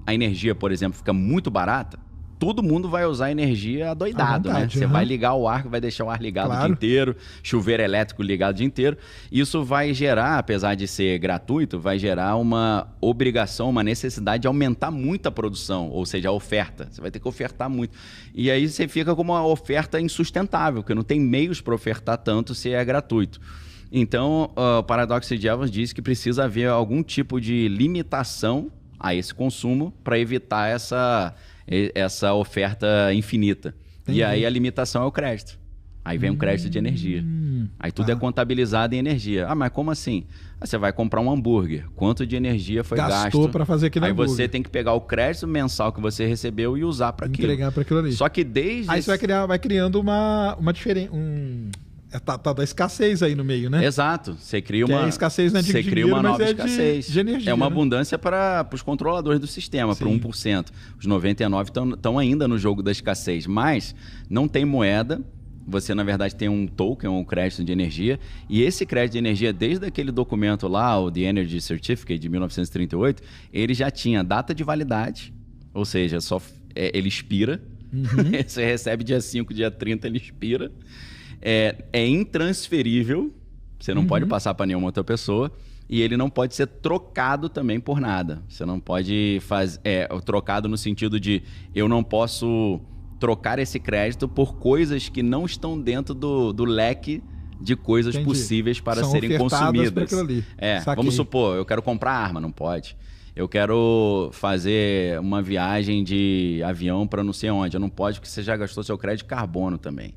a energia, por exemplo, fica muito barata, todo mundo vai usar energia adoidado, né? Você vai ligar o ar, vai deixar o ar ligado o dia inteiro, chuveiro elétrico ligado o dia inteiro. Isso vai gerar, apesar de ser gratuito, vai gerar uma obrigação, uma necessidade de aumentar muito a produção, ou seja, a oferta. Você vai ter que ofertar muito. E aí você fica com uma oferta insustentável, porque não tem meios para ofertar tanto se é gratuito. Então, o paradoxo de Jevons diz que precisa haver algum tipo de limitação a esse consumo para evitar essa oferta infinita. Entendi. E aí a limitação é o crédito. Aí vem um crédito de energia. Aí tudo é contabilizado em energia. Ah, mas como assim? Você vai comprar um hambúrguer. Quanto de energia foi gasto? Gastou para fazer aquele hambúrguer. Aí você tem que pegar o crédito mensal que você recebeu e usar para aquilo. Entregar para aquilo ali. Só que desde... Aí você vai criando uma diferença... Tá da escassez aí no meio, né? Exato. Você cria uma escassez, né, você cria uma nova escassez. De energia, é uma abundância para os controladores do sistema, para 1%. Os 99% estão ainda no jogo da escassez. Mas não tem moeda. Você, na verdade, tem um token, um crédito de energia. E esse crédito de energia, desde aquele documento lá, o The Energy Certificate, de 1938, ele já tinha data de validade. Ou seja, ele expira. Você recebe dia 5, dia 30, ele expira. É intransferível, você não pode passar para nenhuma outra pessoa, e ele não pode ser trocado também por nada. Você não pode fazer trocado no sentido de eu não posso trocar esse crédito por coisas que não estão dentro do leque de coisas possíveis para serem consumidas. Vamos supor, eu quero comprar arma, não pode. Eu quero fazer uma viagem de avião para não sei onde, não pode porque você já gastou seu crédito de carbono também.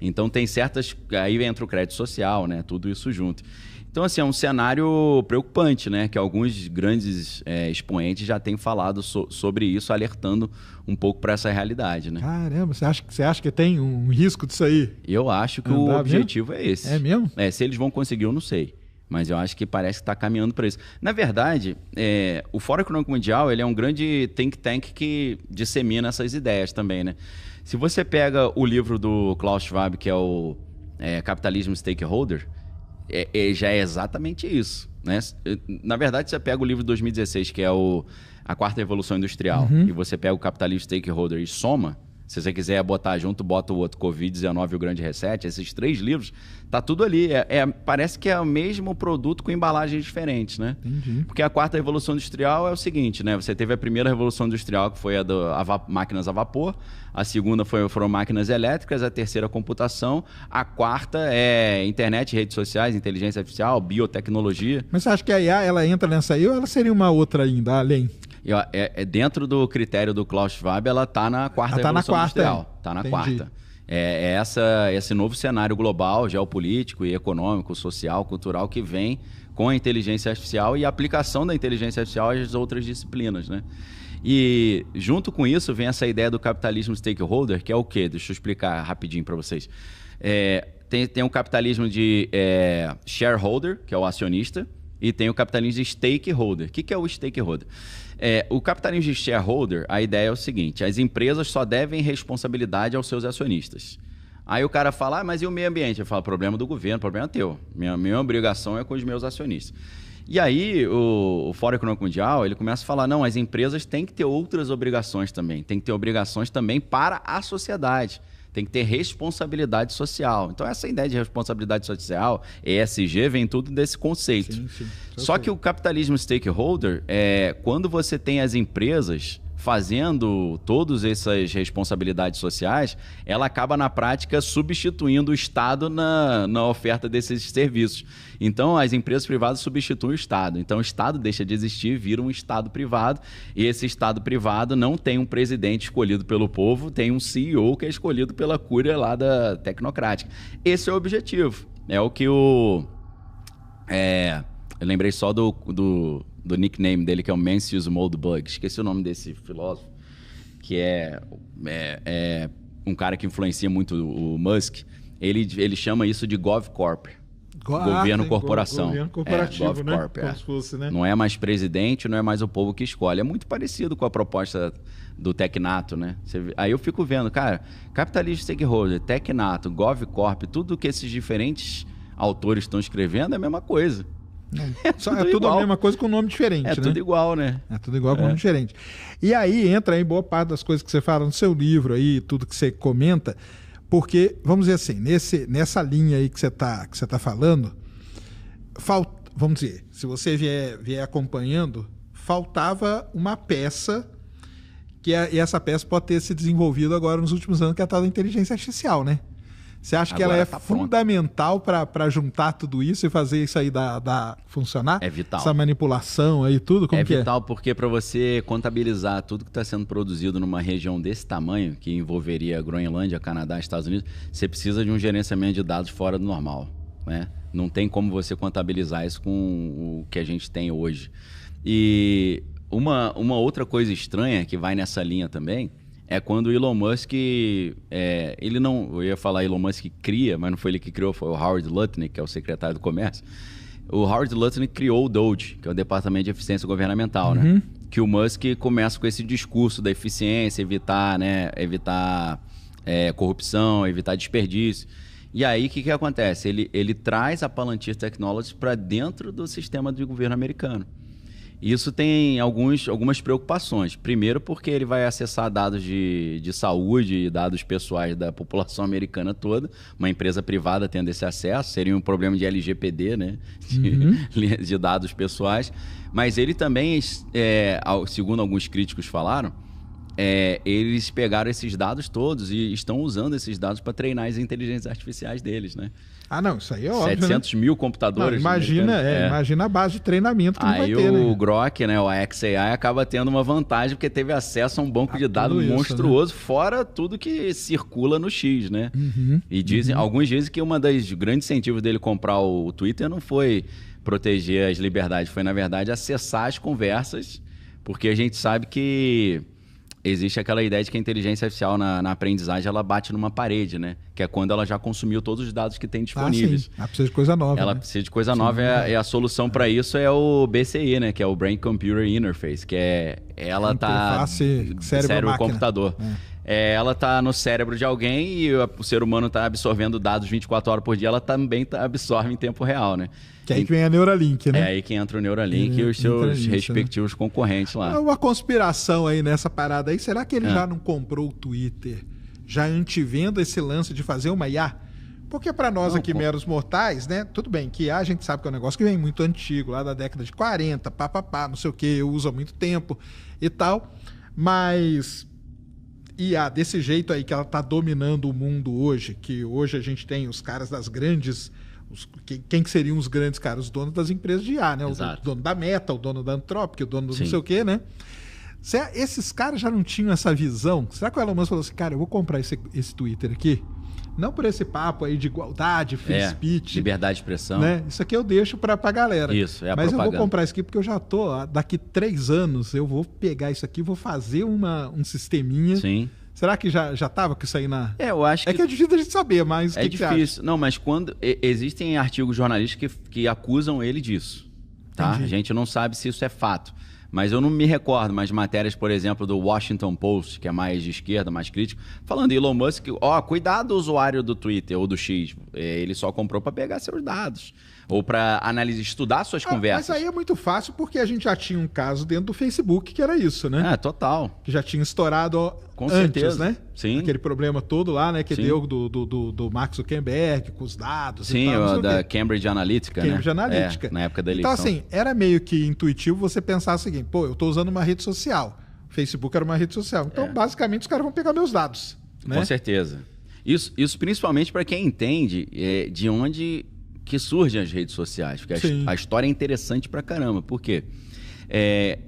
Então tem certas... Aí entra o crédito social, né? Tudo isso junto. Então, assim, é um cenário preocupante, né? Que alguns grandes expoentes já têm falado sobre isso, alertando um pouco para essa realidade, né? Caramba, você acha que tem um risco disso aí? Eu acho que o objetivo é esse. É mesmo? Se eles vão conseguir, eu não sei. Mas eu acho que parece que está caminhando para isso. Na verdade, o Fórum Econômico Mundial ele é um grande think tank que dissemina essas ideias também, né? Se você pega o livro do Klaus Schwab, que é o Capitalismo Stakeholder, já é exatamente isso, né? Na verdade, você pega o livro de 2016, que é a Quarta Revolução Industrial, e você pega o Capitalismo Stakeholder e soma, se você quiser botar junto, bota o outro Covid-19 e o Grande Reset, esses 3 livros, tá tudo ali. Parece que é o mesmo produto com embalagens diferentes, né? Entendi. Porque a Quarta Revolução Industrial é o seguinte, né? Você teve a primeira Revolução Industrial, que foi a máquinas a vapor, a segunda foram máquinas elétricas, a terceira computação, a quarta é internet, redes sociais, inteligência artificial, biotecnologia. Mas você acha que a IA ela entra nessa aí ou ela seria uma outra ainda, além? Dentro do critério do Klaus Schwab, ela está na quarta Revolução Industrial. Está na quarta. Esse novo cenário global, geopolítico e econômico, social, cultural que vem com a inteligência artificial e a aplicação da inteligência artificial às outras disciplinas, né? E junto com isso vem essa ideia do capitalismo stakeholder, que é o quê? Deixa eu explicar rapidinho para vocês. Tem o capitalismo de shareholder, que é o acionista, e tem o capitalismo de stakeholder. O que é o stakeholder? O capitalismo de shareholder, a ideia é o seguinte, as empresas só devem responsabilidade aos seus acionistas. Aí o cara fala, mas e o meio ambiente? Eu falo, problema do governo, problema teu. Minha obrigação é com os meus acionistas. E aí o Fórum Econômico Mundial, ele começa a falar, não, as empresas têm que ter outras obrigações também. Tem que ter obrigações também para a sociedade. Tem que ter responsabilidade social. Então, essa ideia de responsabilidade social, ESG, vem tudo desse conceito. Sim. Só que o capitalismo stakeholder, quando você tem as empresas fazendo todas essas responsabilidades sociais, ela acaba na prática substituindo o Estado na oferta desses serviços. Então, as empresas privadas substituem o Estado. Então, o Estado deixa de existir, vira um Estado privado, e esse Estado privado não tem um presidente escolhido pelo povo, tem um CEO que é escolhido pela cúria lá da tecnocrática. Esse é o objetivo. É o que eu lembrei só do nickname dele, que é o Mencius Moldbug. Esqueci o nome desse filósofo, que é um cara que influencia muito o Musk. Ele chama isso de GovCorp. Governo corporação. Governo corporativo, GovCorp, né? Como se fosse, né? Não é mais presidente, não é mais o povo que escolhe. É muito parecido com a proposta do Tecnato, né? Aí eu fico vendo, cara, capitalismo stakeholder, Tecnato, GovCorp, tudo que esses diferentes autores estão escrevendo é a mesma coisa. É tudo a mesma coisa com nome diferente, né? É tudo igual, né? É tudo igual com nome diferente. E aí entra aí boa parte das coisas que você fala no seu livro aí, tudo que você comenta, porque, vamos dizer assim, nessa linha aí que você tá falando, vamos dizer, se você vier acompanhando, faltava uma peça, e essa peça pode ter se desenvolvido agora nos últimos anos, que é a tal da inteligência artificial, né? Você acha que ela é fundamental para juntar tudo isso e fazer isso aí funcionar? É vital. Essa manipulação aí, tudo? Como que vital porque para você contabilizar tudo que está sendo produzido numa região desse tamanho, que envolveria Groenlândia, Canadá, Estados Unidos, você precisa de um gerenciamento de dados fora do normal, né? Não tem como você contabilizar isso com o que a gente tem hoje. E uma outra coisa estranha que vai nessa linha também é quando o Elon Musk, eu ia falar Elon Musk cria, mas não foi ele que criou, foi o Howard Lutnick, que é o secretário do Comércio. O Howard Lutnick criou o DOGE, que é o Departamento de Eficiência Governamental, né? Que o Musk começa com esse discurso da eficiência, evitar corrupção, evitar desperdício. E aí, o que acontece? Ele traz a Palantir Technologies para dentro do sistema de governo americano. Isso tem algumas preocupações. Primeiro, porque ele vai acessar dados de saúde e dados pessoais da população americana toda. Uma empresa privada tendo esse acesso. Seria um problema de LGPD, né? De dados pessoais. Mas ele também, segundo alguns críticos falaram, eles pegaram esses dados todos e estão usando esses dados para treinar as inteligências artificiais deles, né? Ah, não, isso aí é óbvio, 700 mil computadores. Não, imagina a base de treinamento que não vai ter, né? Aí o Grok, né, o XAI, acaba tendo uma vantagem porque teve acesso a um banco de dados monstruoso, né? Fora tudo que circula no X, né? E alguns dizem que uma das grandes incentivos dele comprar o Twitter não foi proteger as liberdades, foi, na verdade, acessar as conversas, porque a gente sabe que existe aquela ideia de que a inteligência artificial na aprendizagem ela bate numa parede, né? Que é quando ela já consumiu todos os dados que tem disponíveis. Sim. Ela precisa de coisa nova. Ela precisa de coisa nova e a solução para isso é o BCI, né? Que é o Brain Computer Interface, que ela tá cérebro-computador. Ela tá no cérebro de alguém e o ser humano tá absorvendo dados 24 horas por dia, ela também absorve em tempo real, né? Que aí que vem a Neuralink, né? É aí que entra o Neuralink e os seus respectivos concorrentes lá. Uma conspiração aí nessa parada aí. Será que ele já não comprou o Twitter, já antevendo esse lance de fazer uma IA? Porque para nós aqui, meros mortais, né? Tudo bem que IA a gente sabe que é um negócio que vem muito antigo, lá da década de 40, não sei o que, usa há muito tempo e tal. Mas IA desse jeito aí que ela tá dominando o mundo hoje, que hoje a gente tem os caras das grandes... Quem que seriam os grandes caras? Os donos das empresas de IA, né? O dono da Meta, o dono da Anthropic, o dono do não sei o quê, né? Esses caras já não tinham essa visão? Será que o Elon Musk falou assim, cara, eu vou comprar esse Twitter aqui? Não por esse papo aí de igualdade, free speech. Liberdade de expressão. Né? Isso aqui eu deixo pra galera. Isso, é a Mas propaganda. Eu vou comprar isso aqui porque eu já tô, daqui 3 anos, eu vou pegar isso aqui, vou fazer um sisteminha. Sim. Será que já tava com isso aí na... eu acho que... É difícil a gente saber, mas o que difícil. Você acha? Não, mas quando... Existem artigos jornalísticos que acusam ele disso, tá? A gente não sabe se isso é fato. Mas eu não me recordo, mas matérias, por exemplo, do Washington Post, que é mais de esquerda, mais crítico, falando de Elon Musk, cuidado do usuário do Twitter ou do X, ele só comprou para pegar seus dados, ou para estudar suas conversas. Mas aí é muito fácil, porque a gente já tinha um caso dentro do Facebook que era isso, né? Total. Que já tinha estourado com antes, certeza. Né? Sim. Aquele problema todo lá, né? Que deu do Mark Zuckerberg com os dados e tal. Sim, da Cambridge Analytica, Cambridge Analytica. Na época da eleição. Então, assim, era meio que intuitivo você pensar o seguinte, eu tô usando uma rede social. Facebook era uma rede social. Então, basicamente, os caras vão pegar meus dados. Né? Com certeza. Isso principalmente para quem entende de onde que surgem as redes sociais. Porque a história é interessante pra caramba. Por quê?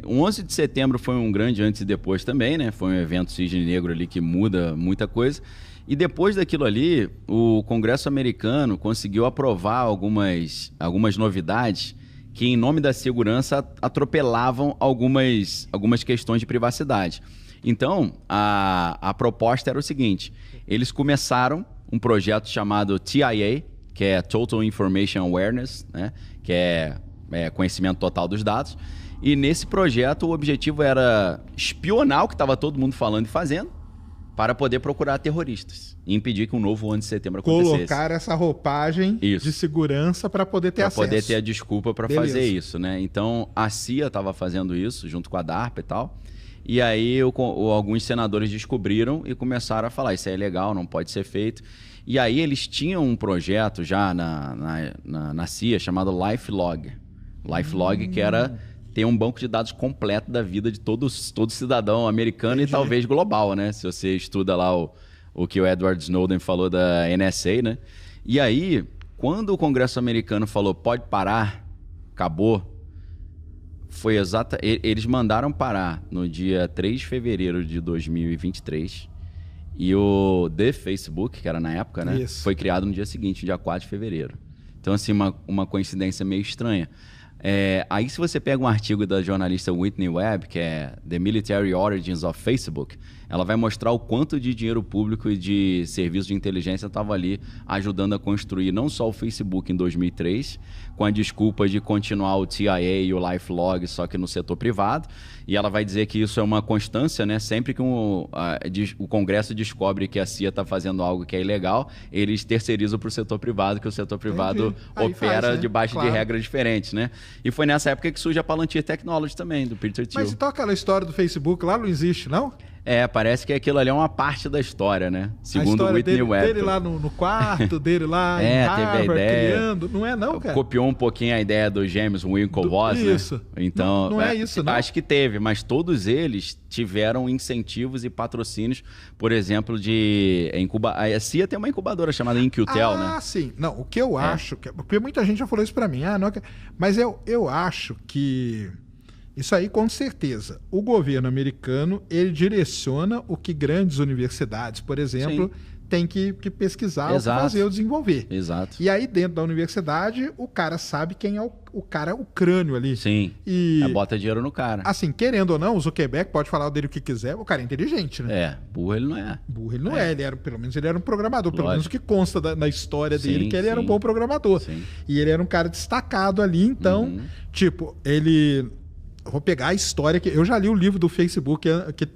O 11 de setembro foi um grande antes e depois também, né? Foi um evento cisne negro ali que muda muita coisa. E depois daquilo ali, o Congresso americano conseguiu aprovar algumas novidades que, em nome da segurança, atropelavam algumas questões de privacidade. Então, a proposta era o seguinte: eles começaram um projeto chamado TIA, que é Total Information Awareness, né? Que é conhecimento total dos dados. E nesse projeto, o objetivo era espionar o que estava todo mundo falando e fazendo, para poder procurar terroristas e impedir que um novo 11 de setembro acontecesse. Colocar essa roupagem de segurança para poder ter acesso. Para poder ter a desculpa para fazer isso, né? Então, a CIA estava fazendo isso, junto com a DARPA e tal. E aí, alguns senadores descobriram e começaram a falar: isso é ilegal, não pode ser feito. E aí, eles tinham um projeto já na CIA chamado LifeLog. LifeLog, que era ter um banco de dados completo da vida de todo cidadão americano e talvez global, né? Se você estuda lá o que o Edward Snowden falou da NSA, né? E aí, quando o Congresso americano falou pode parar, acabou, eles mandaram parar no dia 3 de fevereiro de 2023 e o The Facebook, que era na época, né? Foi criado no dia seguinte, dia 4 de fevereiro. Então, assim, uma coincidência meio estranha. Aí, se você pega um artigo da jornalista Whitney Webb, que é The Military Origins of Facebook, ela vai mostrar o quanto de dinheiro público e de serviços de inteligência estava ali ajudando a construir não só o Facebook em 2003, com a desculpa de continuar o TIA e o LifeLog, só que no setor privado. E ela vai dizer que isso é uma constância, né? Sempre que o Congresso descobre que a CIA está fazendo algo que é ilegal, eles terceirizam para o setor privado, que o setor privado opera debaixo de regras diferentes, né? E foi nessa época que surge a Palantir Technology também, do Peter Thiel. Mas então aquela história do Facebook lá não existe, não? Parece que aquilo ali é uma parte da história, né? Segundo o Whitney Webb. Dele lá no quarto, dele lá em Harvard, teve a ideia, criando. Não é não, cara? Copiou um pouquinho a ideia do James Winklevoss, né? Isso. Então, não é isso, não. Acho que teve, mas todos eles tiveram incentivos e patrocínios, por exemplo, de a CIA tem uma incubadora chamada Incutel, né? Ah, sim. Não, o que eu acho... Porque muita gente já falou isso pra mim. Mas eu acho que... Isso aí, com certeza. O governo americano, ele direciona o que grandes universidades, por exemplo, têm que pesquisar, fazer ou desenvolver. Exato. E aí, dentro da universidade, o cara sabe quem é o crânio ali. Sim. E bota dinheiro no cara. Assim, querendo ou não, o Zuckerberg pode falar dele o que quiser, o cara é inteligente, né? Burro ele não é. Burro ele não é. Pelo menos ele era um programador. Pelo menos o que consta na história dele, que ele era um bom programador. Sim. E ele era um cara destacado ali, então, ele... Eu vou pegar a história que... Eu já li o livro do Facebook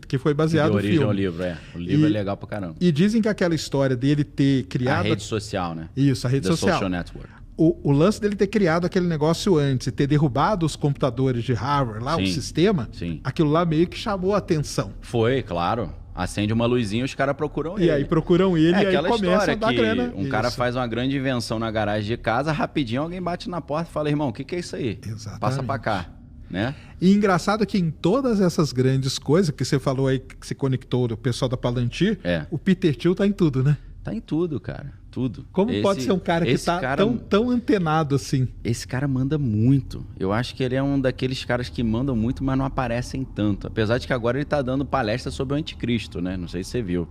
que foi baseado no filme. Deu origem ao livro, O livro é legal pra caramba. E dizem que aquela história dele ter criado... A rede social, né? Isso, a rede social. Social Network. O lance dele ter criado aquele negócio antes e ter derrubado os computadores de Harvard, lá, o sistema, aquilo lá meio que chamou a atenção. Foi, claro. Acende uma luzinha e os caras procuram ele. E aí procuram ele e aí começa a dar que grana. Cara faz uma grande invenção na garagem de casa, rapidinho alguém bate na porta e fala: irmão, o que é isso aí? Exatamente. Passa pra cá. Né? E engraçado que em todas essas grandes coisas que você falou aí, que se conectou o pessoal da Palantir, o Peter Thiel tá em tudo, né? Tá em tudo, cara. Tudo. Como pode ser um cara que tá tão antenado assim? Esse cara manda muito. Eu acho que ele é um daqueles caras que mandam muito, mas não aparecem tanto. Apesar de que agora ele tá dando palestra sobre o anticristo, né? Não sei se você viu.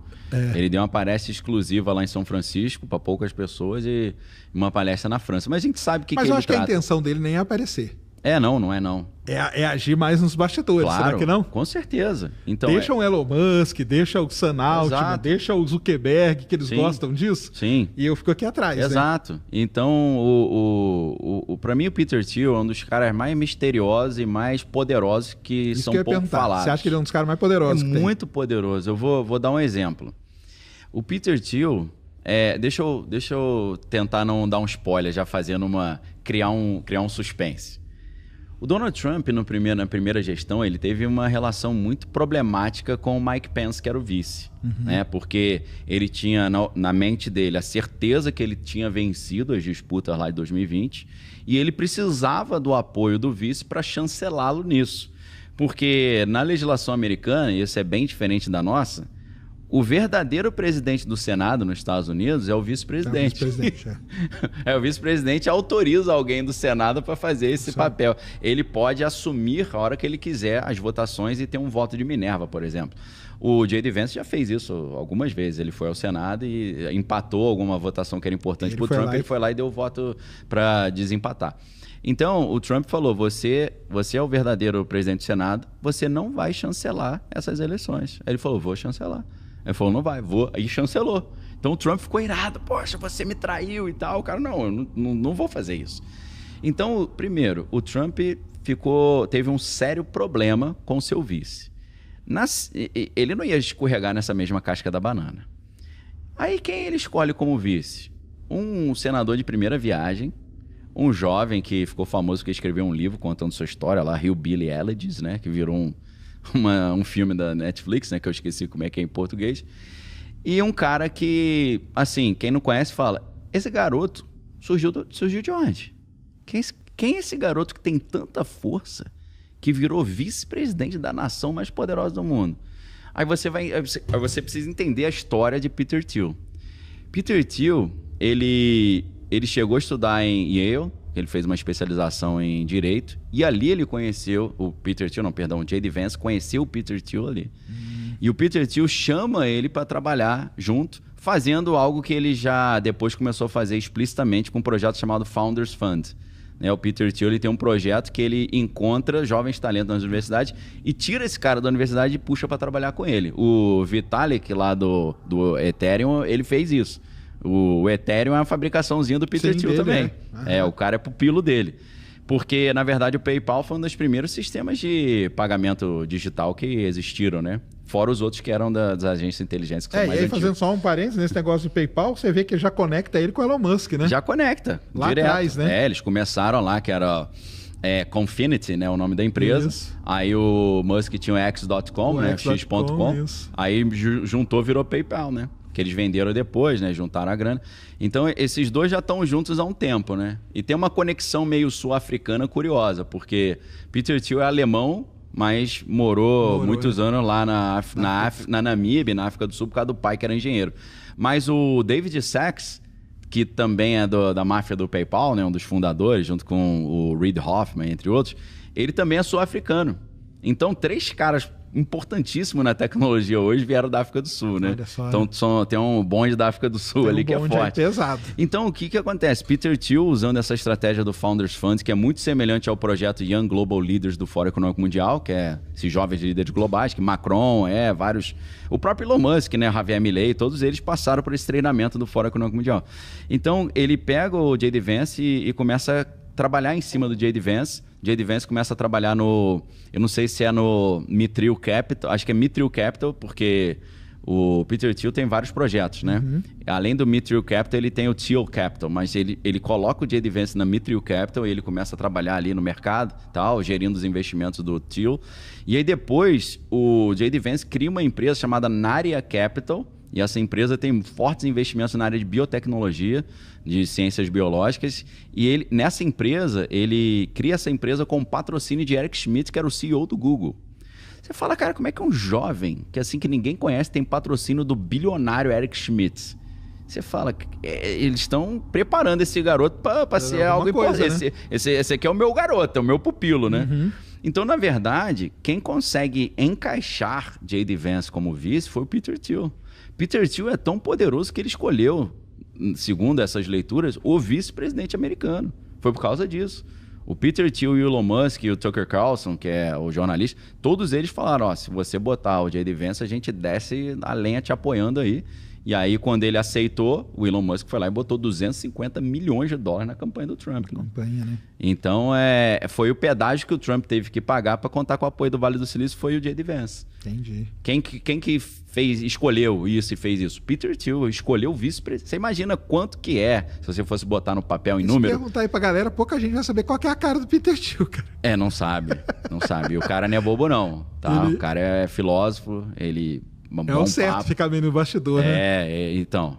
Ele deu uma palestra exclusiva lá em São Francisco para poucas pessoas e uma palestra na França. Mas a gente sabe que Mas que eu ele acho que a intenção dele nem é aparecer. Não é não. É agir mais nos bastidores, claro, será que não? Com certeza. Então, deixa o Elon Musk, deixa o Sam Altman, deixa o Zuckerberg, que eles gostam disso. Sim. E eu fico aqui atrás. Exato. Né? Então, para mim, o Peter Thiel é um dos caras mais misteriosos e mais poderosos que Isso são que eu ia pouco perguntar. falados. Você acha que ele é um dos caras mais poderosos? Muito poderoso. Eu vou dar um exemplo. O Peter Thiel... deixa eu tentar não dar um spoiler, já fazendo criar um suspense. O Donald Trump, na primeira gestão, ele teve uma relação muito problemática com o Mike Pence, que era o vice. Né? Porque ele tinha na mente dele a certeza que ele tinha vencido as disputas lá de 2020 e ele precisava do apoio do vice para chancelá-lo nisso. Porque na legislação americana, e isso é bem diferente da nossa, o verdadeiro presidente do Senado nos Estados Unidos é o vice-presidente. O vice-presidente autoriza alguém do Senado para fazer esse papel. Ele pode assumir a hora que ele quiser as votações e ter um voto de Minerva, por exemplo. O J.D. Vance já fez isso algumas vezes. Ele foi ao Senado e empatou alguma votação que era importante para o Trump. Ele foi lá e deu o voto para desempatar. Então, o Trump falou, você é o verdadeiro presidente do Senado, você não vai chancelar essas eleições. Aí ele falou, vou chancelar. Ele falou, não vai, vou. Aí chancelou. Então o Trump ficou irado. Poxa, você me traiu e tal. O cara, não, eu não vou fazer isso. Então, primeiro, o Trump teve um sério problema com o seu vice. Ele não ia escorregar nessa mesma casca da banana. Aí quem ele escolhe como vice? Um senador de primeira viagem, um jovem que ficou famoso porque escreveu um livro contando sua história lá, Hillbilly Elegies, né? Que virou um filme da Netflix, né? Que eu esqueci como é que é em português. E um cara que, assim, quem não conhece fala, esse garoto surgiu de onde? Quem é esse garoto que tem tanta força que virou vice-presidente da nação mais poderosa do mundo? Aí você precisa entender a história de Peter Thiel. Peter Thiel, ele chegou a estudar em Yale, ele fez uma especialização em Direito, e ali ele conheceu o J.D. Vance conheceu o Peter Thiel ali. E o Peter Thiel chama ele para trabalhar junto, fazendo algo que ele já depois começou a fazer explicitamente com um projeto chamado Founders Fund. O Peter Thiel ele tem um projeto que ele encontra jovens talentos nas universidades e tira esse cara da universidade e puxa para trabalhar com ele. O Vitalik, lá do Ethereum, ele fez isso. O Ethereum é uma fabricaçãozinha do Peter Thiel também. O cara é pupilo dele. Porque, na verdade, o PayPal foi um dos primeiros sistemas de pagamento digital que existiram, né? Fora os outros que eram das agências inteligentes que são mais e aí, antigos. fazendo só um parênteses, nesse negócio do PayPal, você vê que já conecta ele com o Elon Musk, né? Já conecta. Lá direto. atrás, né? Eles começaram lá, que era Confinity, né? O nome da empresa. Isso. Aí o Musk tinha o X.com, né? X.com. Aí juntou, virou PayPal, né? Que eles venderam depois, né? Juntaram a grana. Então, esses dois já estão juntos há um tempo, né? E tem uma conexão meio sul-africana curiosa, porque Peter Thiel é alemão, mas morou muitos anos lá na Namíbia, na África do Sul, por causa do pai que era engenheiro. Mas o David Sacks, que também é da máfia do PayPal, né? Um dos fundadores, junto com o Reid Hoffman, entre outros, ele também é sul-africano. Então, 3 caras importantíssimos na tecnologia hoje vieram da África do Sul, né? Olha só, então tem um bonde da África do Sul ali que é forte. Pesado. Então o que acontece? Peter Thiel, usando essa estratégia do Founders Fund, que é muito semelhante ao projeto Young Global Leaders do Fórum Econômico Mundial, que é esses jovens líderes globais, que Macron, vários... O próprio Elon Musk, né? Javier Milei, todos eles passaram por esse treinamento do Fórum Econômico Mundial. Então ele pega o J.D. Vance e começa a trabalhar em cima do J.D. Vance. J.D. Vance começa a trabalhar eu não sei se é no Mithril Capital, acho que é Mithril Capital, porque o Peter Thiel tem vários projetos, né? Além do Mithril Capital, ele tem o Thiel Capital, mas ele coloca o J.D. Vance na Mithril Capital e ele começa a trabalhar ali no mercado, tal, gerindo os investimentos do Thiel. E aí depois, o J.D. Vance cria uma empresa chamada Naria Capital, e essa empresa tem fortes investimentos na área de biotecnologia, de ciências biológicas. E nessa empresa, ele cria essa empresa com patrocínio de Eric Schmidt, que era o CEO do Google. Você fala, cara, como é que um jovem, que assim que ninguém conhece, tem patrocínio do bilionário Eric Schmidt? Você fala, eles estão preparando esse garoto para ser algo importante. Né? Esse aqui é o meu garoto, é o meu pupilo, né? Então, na verdade, quem consegue encaixar J.D. Vance como vice foi o Peter Thiel. Peter Thiel é tão poderoso que ele escolheu, segundo essas leituras, o vice-presidente americano. Foi por causa disso. O Peter Thiel e o Elon Musk e o Tucker Carlson, que é o jornalista, todos eles falaram, se você botar o J.D. Vance, a gente desce a lenha te apoiando aí. E aí, quando ele aceitou, o Elon Musk foi lá e botou 250 milhões de dólares na campanha do Trump. Né? Então, foi o pedágio que o Trump teve que pagar para contar com o apoio do Vale do Silício, foi o J.D. Vance. Entendi. Quem que escolheu isso e fez isso? Peter Thiel escolheu o vice-presidente. Você imagina quanto que se você fosse botar no papel em número? Se perguntar aí pra galera, pouca gente vai saber qual que é a cara do Peter Thiel, cara. Não sabe. E o cara não é bobo, não. Tá? O cara é filósofo, ele... É o certo ficar meio no bastidor, né? Então,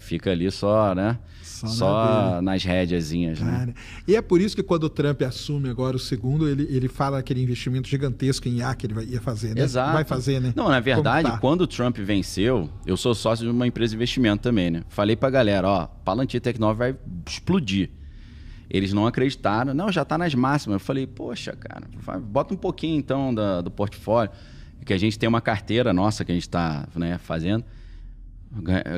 fica ali só, né? Só nas rédeazinhas, né? E é por isso que quando o Trump assume agora o segundo, ele fala aquele investimento gigantesco em IA que ele ia fazer, né? Exato. Vai fazer, né? Não, na verdade, quando o Trump venceu, eu sou sócio de uma empresa de investimento também, né? Falei pra galera, ó, Palantir Tecnológica vai explodir. Eles não acreditaram. Não, já tá nas máximas. Eu falei, poxa, cara, bota um pouquinho então do portfólio, que a gente tem uma carteira nossa que a gente tá, né, fazendo.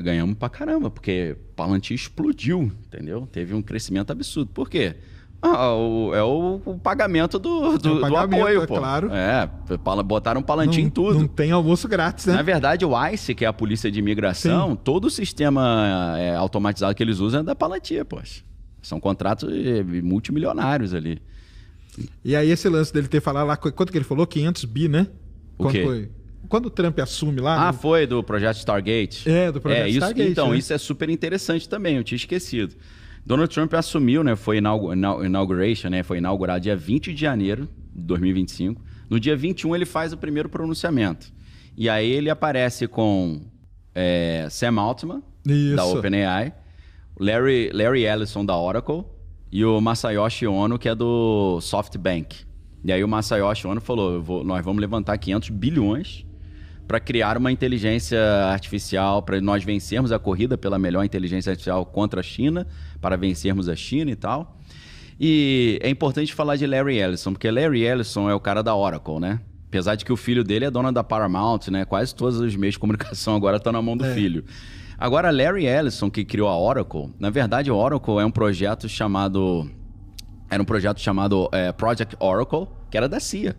Ganhamos pra caramba, porque Palantir explodiu, entendeu? Teve um crescimento absurdo. Por quê? É o pagamento do apoio, pô. Claro. Botaram Palantir em tudo. Não tem almoço grátis, né? Na verdade, o ICE, que é a Polícia de Imigração, todo o sistema automatizado que eles usam é da Palantir, poxa. São contratos multimilionários ali. E aí esse lance dele ter falado lá, quanto que ele falou? 500 bi, né? O quê? Foi? Quando o Trump assume lá... Foi do projeto Stargate. Do projeto Stargate. Então, isso é super interessante também, eu tinha esquecido. Donald Trump assumiu, né? Foi inauguration, né? Foi inaugurado dia 20 de janeiro de 2025. No dia 21 ele faz o primeiro pronunciamento. E aí ele aparece com Sam Altman, da OpenAI, Larry Ellison, da Oracle, e o Masayoshi Ono, que é do SoftBank. E aí o Masayoshi Ono falou, nós vamos levantar 500 bilhões para criar uma inteligência artificial, para nós vencermos a corrida pela melhor inteligência artificial contra a China, para vencermos a China e tal. E é importante falar de Larry Ellison, porque Larry Ellison é o cara da Oracle, né? Apesar de que o filho dele é dono da Paramount, né? Quase todos os meios de comunicação agora estão na mão do filho. Agora, Larry Ellison, que criou a Oracle, na verdade, a Oracle é um projeto chamado... Era um projeto chamado Project Oracle, que era da CIA.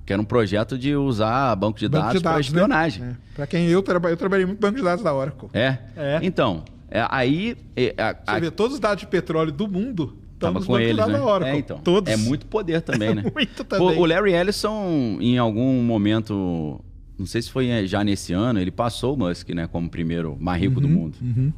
Que era um projeto de usar banco de dados para espionagem. Né? Para quem eu trabalhei muito banco de dados da Oracle. Então, aí... Você vê, todos os dados de petróleo do mundo estão nos com bancos de dados da Oracle. Então, todos. É muito poder também, né? Muito também. O Larry Ellison, em algum momento... Não sei se foi já nesse ano, ele passou o Musk, né, como o primeiro mais rico do mundo.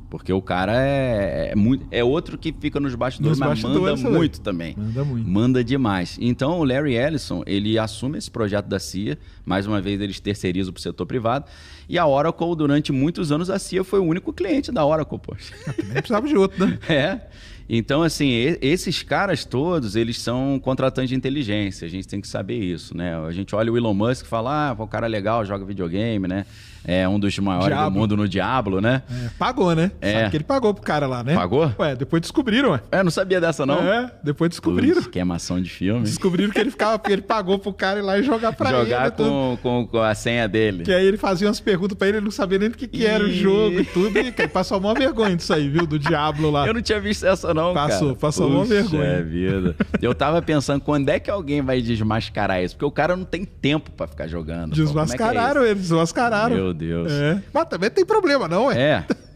Porque o cara é outro que fica nos bastidores, mas manda muito também. Manda muito. Manda demais. Então, o Larry Ellison, ele assume esse projeto da CIA. Mais uma vez, eles terceirizam para o setor privado. E a Oracle, durante muitos anos, a CIA foi o único cliente da Oracle, poxa. Nem precisava de outro, né? Então, assim, esses caras todos, eles são contratantes de inteligência. A gente tem que saber isso, né? A gente olha o Elon Musk e fala, o cara é legal, joga videogame, né? É um dos maiores do mundo no Diablo, né? Pagou, né? Sabe que ele pagou pro cara lá, né? Pagou? Depois descobriram, não sabia dessa, não? Depois descobriram. Esquemação de filme. Descobriram que ele pagou pro cara ir lá e jogar pra ele. Jogar com a senha dele. Que aí ele fazia umas perguntas pra ele não sabia nem do que era o jogo e tudo. E passou uma vergonha disso aí, viu? Do Diablo lá. Eu não tinha visto essa não, cara. Passou uma vergonha. Vida. Eu tava pensando, quando é que alguém vai desmascarar isso? Porque o cara não tem tempo pra ficar jogando. Desmascararam ele, desmascararam. Meu Deus. Mas também tem problema, não,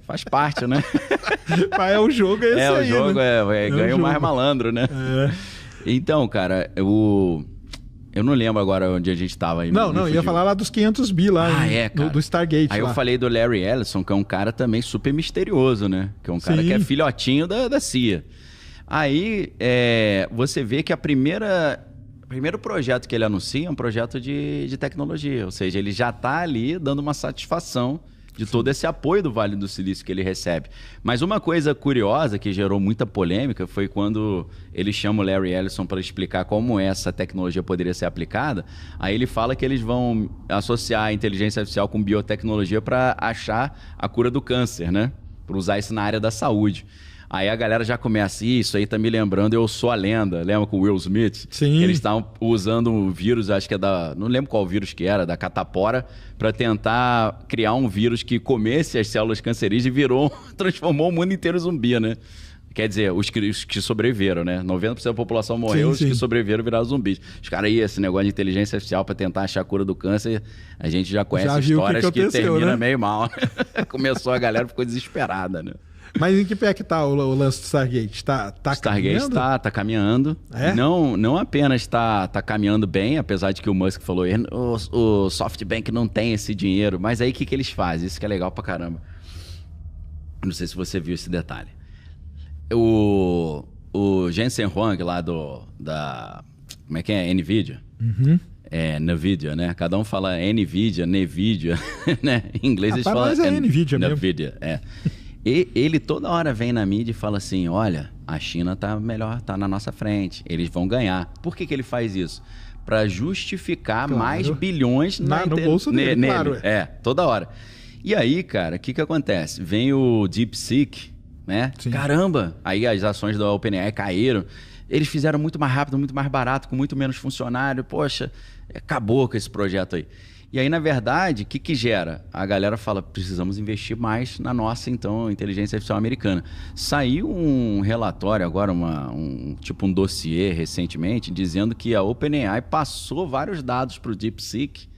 faz parte, né? Mas o jogo esse aí, o jogo né? Ganha o mais malandro, né? Então, cara, eu não lembro agora onde a gente tava aí. Não, ia falar lá dos 500 bi lá, do Stargate. Aí lá. Eu falei do Larry Ellison, que é um cara também super misterioso, né? Que é um cara que é filhotinho da CIA. Aí você vê que o primeiro projeto que ele anuncia é um projeto de tecnologia, ou seja, ele já está ali dando uma satisfação de todo esse apoio do Vale do Silício que ele recebe. Mas uma coisa curiosa que gerou muita polêmica foi quando ele chama o Larry Ellison para explicar como essa tecnologia poderia ser aplicada. Aí ele fala que eles vão associar a inteligência artificial com biotecnologia para achar a cura do câncer, né? Para usar isso na área da saúde. Aí a galera já começa, isso aí tá me lembrando Eu Sou a Lenda, lembra com o Will Smith? Sim. Eles estavam usando um vírus, acho que não lembro qual vírus que era, da catapora, para tentar criar um vírus que comesse as células cancerígenas e transformou o mundo inteiro em zumbi, né? Quer dizer, os que sobreviveram, né? 90% da população morreu, os que sobreviveram viraram zumbis. Os caras aí, esse negócio de inteligência artificial para tentar achar a cura do câncer, a gente já conhece histórias que terminam meio mal. Começou, a galera ficou desesperada, né? Mas em que pé que tá o lance do Stargate? Stargate caminhando? Tá caminhando. Não apenas tá caminhando bem, apesar de que o Musk falou, o SoftBank não tem esse dinheiro, mas aí o que eles fazem? Isso que é legal pra caramba. Não sei se você viu esse detalhe. O Jensen Huang lá da... Como é que é? NVIDIA? NVIDIA, né? Cada um fala NVIDIA, NVIDIA, né? Em inglês eles falam... Mas é NVIDIA mesmo. NVIDIA, ele toda hora vem na mídia e fala assim, olha, a China tá melhor, tá na nossa frente, eles vão ganhar. Por que ele faz isso? Para justificar mais bilhões no bolso dele, nele. claro. Toda hora. E aí, cara, o que acontece? Vem o DeepSeek, né? Sim. Caramba! Aí as ações da OpenAI caíram. Eles fizeram muito mais rápido, muito mais barato, com muito menos funcionário. Poxa, acabou com esse projeto aí. E aí, na verdade, o que gera? A galera fala, precisamos investir mais na nossa, então, inteligência artificial americana. Saiu um relatório agora, um dossiê recentemente, dizendo que a OpenAI passou vários dados para o DeepSeek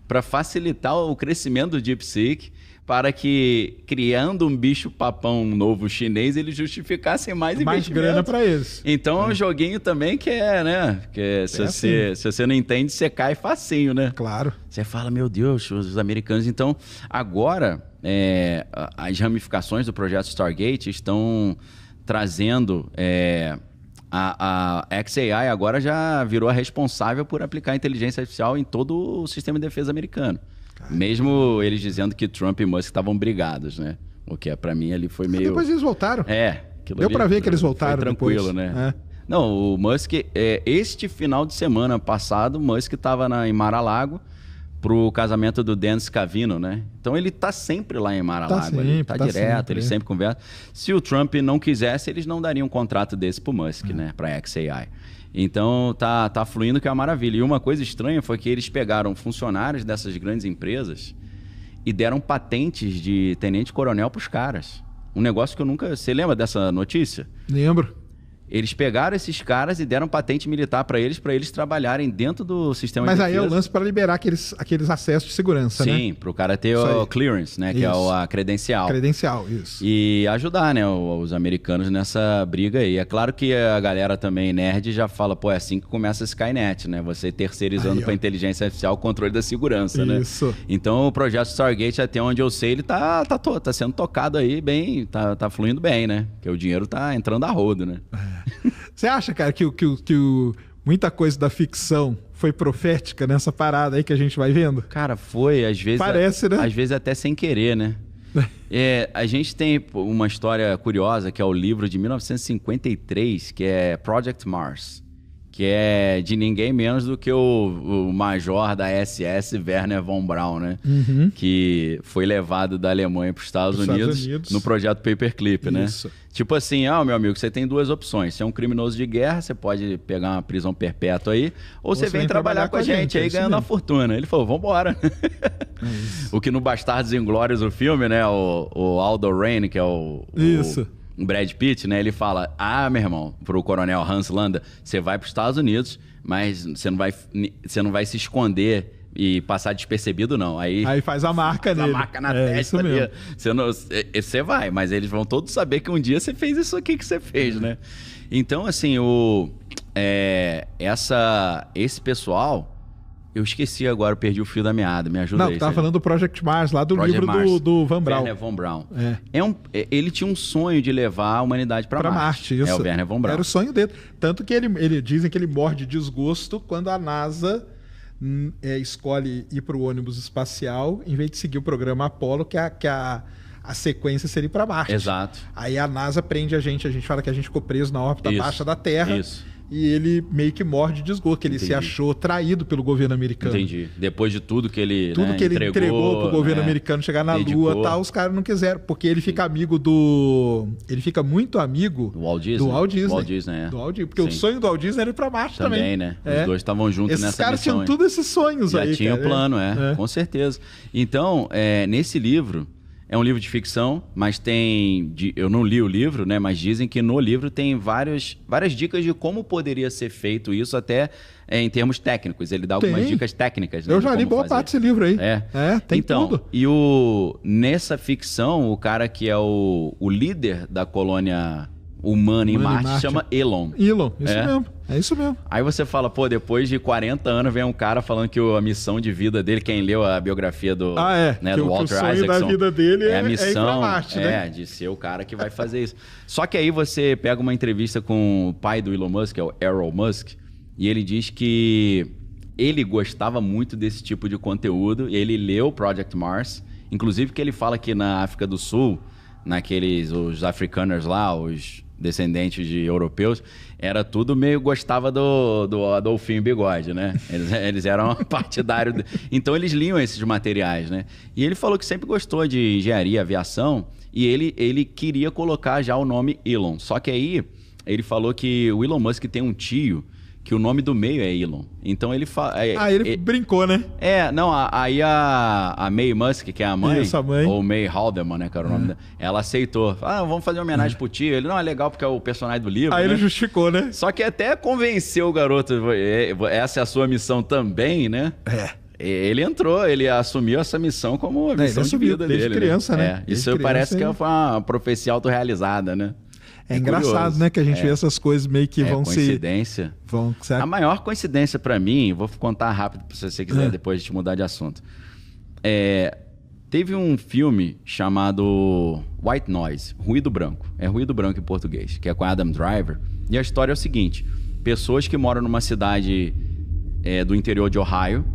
para facilitar o crescimento do DeepSeek, para que, criando um bicho-papão novo chinês, eles justificassem mais grana para eles. Então é um joguinho também que né? Que se você não entende, você cai facinho, né? Claro. Você fala, meu Deus, os americanos... Então, agora, as ramificações do projeto Stargate estão trazendo... A xAI agora já virou a responsável por aplicar inteligência artificial em todo o sistema de defesa americano. Mesmo eles dizendo que Trump e Musk estavam brigados, né? O que para mim ali foi meio... Depois eles voltaram. Deu para ver que eles voltaram. Foi tranquilo, depois. Né? Não, o Musk... este final de semana passado, o Musk estava em Mar-a-Lago pro casamento do Dan Scavino, né? Então ele tá sempre lá em Mar-a-Lago. Tá direto, sempre, eles sempre conversam. Se o Trump não quisesse, eles não dariam um contrato desse pro Musk, né? Pra xAI. Então tá fluindo, que é uma maravilha. E uma coisa estranha foi que eles pegaram funcionários dessas grandes empresas e deram patentes de tenente-coronel pros caras. Um negócio que eu nunca... Você lembra dessa notícia? Lembro. Eles pegaram esses caras e deram patente militar para eles trabalharem dentro do sistema de defesa. Mas aí é o lance para liberar aqueles acessos de segurança, né? Sim, para o cara ter o clearance, né? Que é a credencial. Credencial, isso. E ajudar, né, os americanos nessa briga aí. É claro que a galera também nerd já fala, pô, é assim que começa a Skynet, né? Você terceirizando para inteligência artificial o controle da segurança, né? Isso. Então o projeto Stargate, até onde eu sei, ele tá sendo tocado aí bem, tá fluindo bem, né? Porque o dinheiro tá entrando a rodo, né? Você acha, cara, que muita coisa da ficção foi profética nessa parada aí que a gente vai vendo? Cara, foi, às vezes... Parece, né? Às vezes até sem querer, né? A gente tem uma história curiosa, que é o livro de 1953, que é Project Mars, que é de ninguém menos do que o major da SS, Werner von Braun, né? Uhum. Que foi levado da Alemanha para os Estados Unidos no projeto Paperclip, né? Isso. Tipo assim, meu amigo, você tem duas opções. Você é um criminoso de guerra, você pode pegar uma prisão perpétua aí, ou você vem trabalhar com a gente aí ganhando uma fortuna. Ele falou, vambora. O que no Bastardos Inglórios, o filme, né? O Aldo Rain, que é o Brad Pitt, né? Ele fala, meu irmão, pro coronel Hans Landa, você vai para os Estados Unidos, mas você não vai se esconder e passar despercebido, não. Aí faz a marca nele. A marca na testa ali. Você vai, mas eles vão todos saber que um dia você fez isso aqui que você fez, né? Então, assim, esse pessoal... Eu esqueci agora, eu perdi o fio da meada. Me ajuda aí. Não, tava falando do Project Mars, lá do livro do Von Braun. Werner Von Braun. Ele tinha um sonho de levar a humanidade para Marte. Isso. É o Werner Von Braun. Era o sonho dele. Tanto que ele dizem que ele morre de desgosto quando a NASA escolhe ir para o ônibus espacial em vez de seguir o programa Apollo, que a sequência seria ir para Marte. Exato. Aí a NASA prende a gente fala que a gente ficou preso na órbita baixa da Terra. Isso. E ele meio que morre de desgosto, que ele se achou traído pelo governo americano. Entendi. Depois de tudo que ele entregou pro governo americano chegar na Lua e tal, os caras não quiseram. Porque ele fica ele fica muito amigo do Walt Disney. Do Walt Disney. Do Walt Disney, porque o sonho do Walt Disney era ir pra Marte também. Também, né? Os dois estavam juntos nessa missão. Esses caras tinham todos esses sonhos aí. Já tinha o plano, com certeza. Então, nesse livro... É um livro de ficção, mas eu não li o livro, né? Mas dizem que no livro tem várias dicas de como poderia ser feito isso, até em termos técnicos. Ele dá algumas dicas técnicas. Né, eu já li boa parte desse livro aí. Tem tudo. E nessa ficção, o cara que é o líder da colônia humana em Marte chama Elon. Elon, isso mesmo. É isso mesmo. Aí você fala, depois de 40 anos vem um cara falando que a missão de vida dele, quem leu a biografia do, né, do Walter Isaacson, o sonho da vida dele é a missão, ir pra Marte, né? De ser o cara que vai fazer isso. Só que aí você pega uma entrevista com o pai do Elon Musk, que é o Elon Musk, e ele diz que ele gostava muito desse tipo de conteúdo, e ele leu Project Mars, inclusive que ele fala que na África do Sul os africaners lá, os descendentes de europeus, era tudo meio... Gostava do Adolfinho Bigode, né? Eles eram partidários... Então, eles liam esses materiais, né? E ele falou que sempre gostou de engenharia, aviação, e ele queria colocar já o nome Elon. Só que aí, ele falou que o Elon Musk tem um tio que o nome do meio é Elon. Então ele ele brincou, né? Aí a May Musk, que é a mãe, isso, a mãe. ou May Haldeman, né, que era o nome dela, ela aceitou. Vamos fazer uma homenagem pro tio. Ele, não, é legal porque é o personagem do livro, Aí né? ele justificou, né? Só que até convenceu o garoto, essa é a sua missão também, né? Ele ele assumiu essa missão como a missão de vida dele. Desde criança, né? Isso parece que foi uma profecia autorrealizada, né? É engraçado, curioso, né? Que a gente vê essas coisas meio que vão coincidência. A maior coincidência pra mim, vou contar rápido se você quiser depois a gente mudar de assunto. Teve um filme chamado White Noise, Ruído Branco. É Ruído Branco em português, que é com Adam Driver. E a história é o seguinte: pessoas que moram numa cidade do interior de Ohio,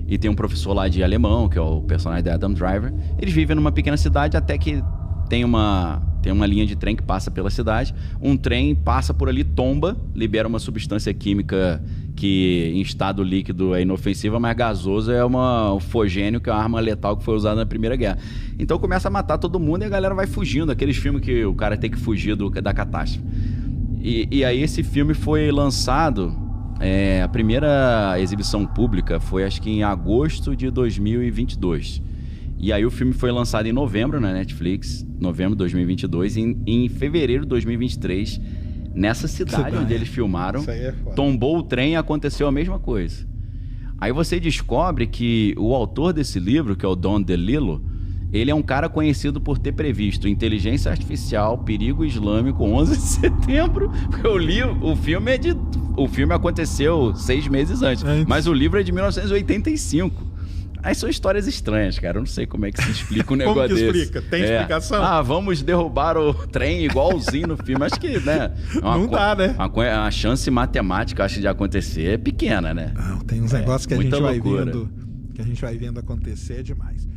e tem um professor lá de alemão, que é o personagem da Adam Driver. Eles vivem numa pequena cidade até que tem uma linha de trem que passa pela cidade. Um trem passa por ali, tomba, libera uma substância química que em estado líquido é inofensiva, mas gasoso é o fogênio, que é uma arma letal que foi usada na Primeira Guerra. Então começa a matar todo mundo e a galera vai fugindo. Aqueles filmes que o cara tem que fugir da catástrofe. E aí esse filme foi lançado... a primeira exibição pública foi acho que em agosto de 2022. E aí o filme foi lançado em novembro na Netflix, novembro de 2022, e em fevereiro de 2023, nessa cidade onde eles filmaram, tombou o trem e aconteceu a mesma coisa. Aí você descobre que o autor desse livro, que é o Don DeLillo, ele é um cara conhecido por ter previsto inteligência artificial, perigo islâmico, 11 de setembro, porque o filme aconteceu 6 meses antes, mas o livro é de 1985. Aí são histórias estranhas, cara. Eu não sei como é que se explica um negócio desse. Como que explica? Tem explicação? Vamos derrubar o trem igualzinho no filme. Acho que, né? Não dá, né? A chance matemática, acho, de acontecer é pequena, né? Não, tem uns negócios que a gente vai vendo. Que a gente vai vendo acontecer demais.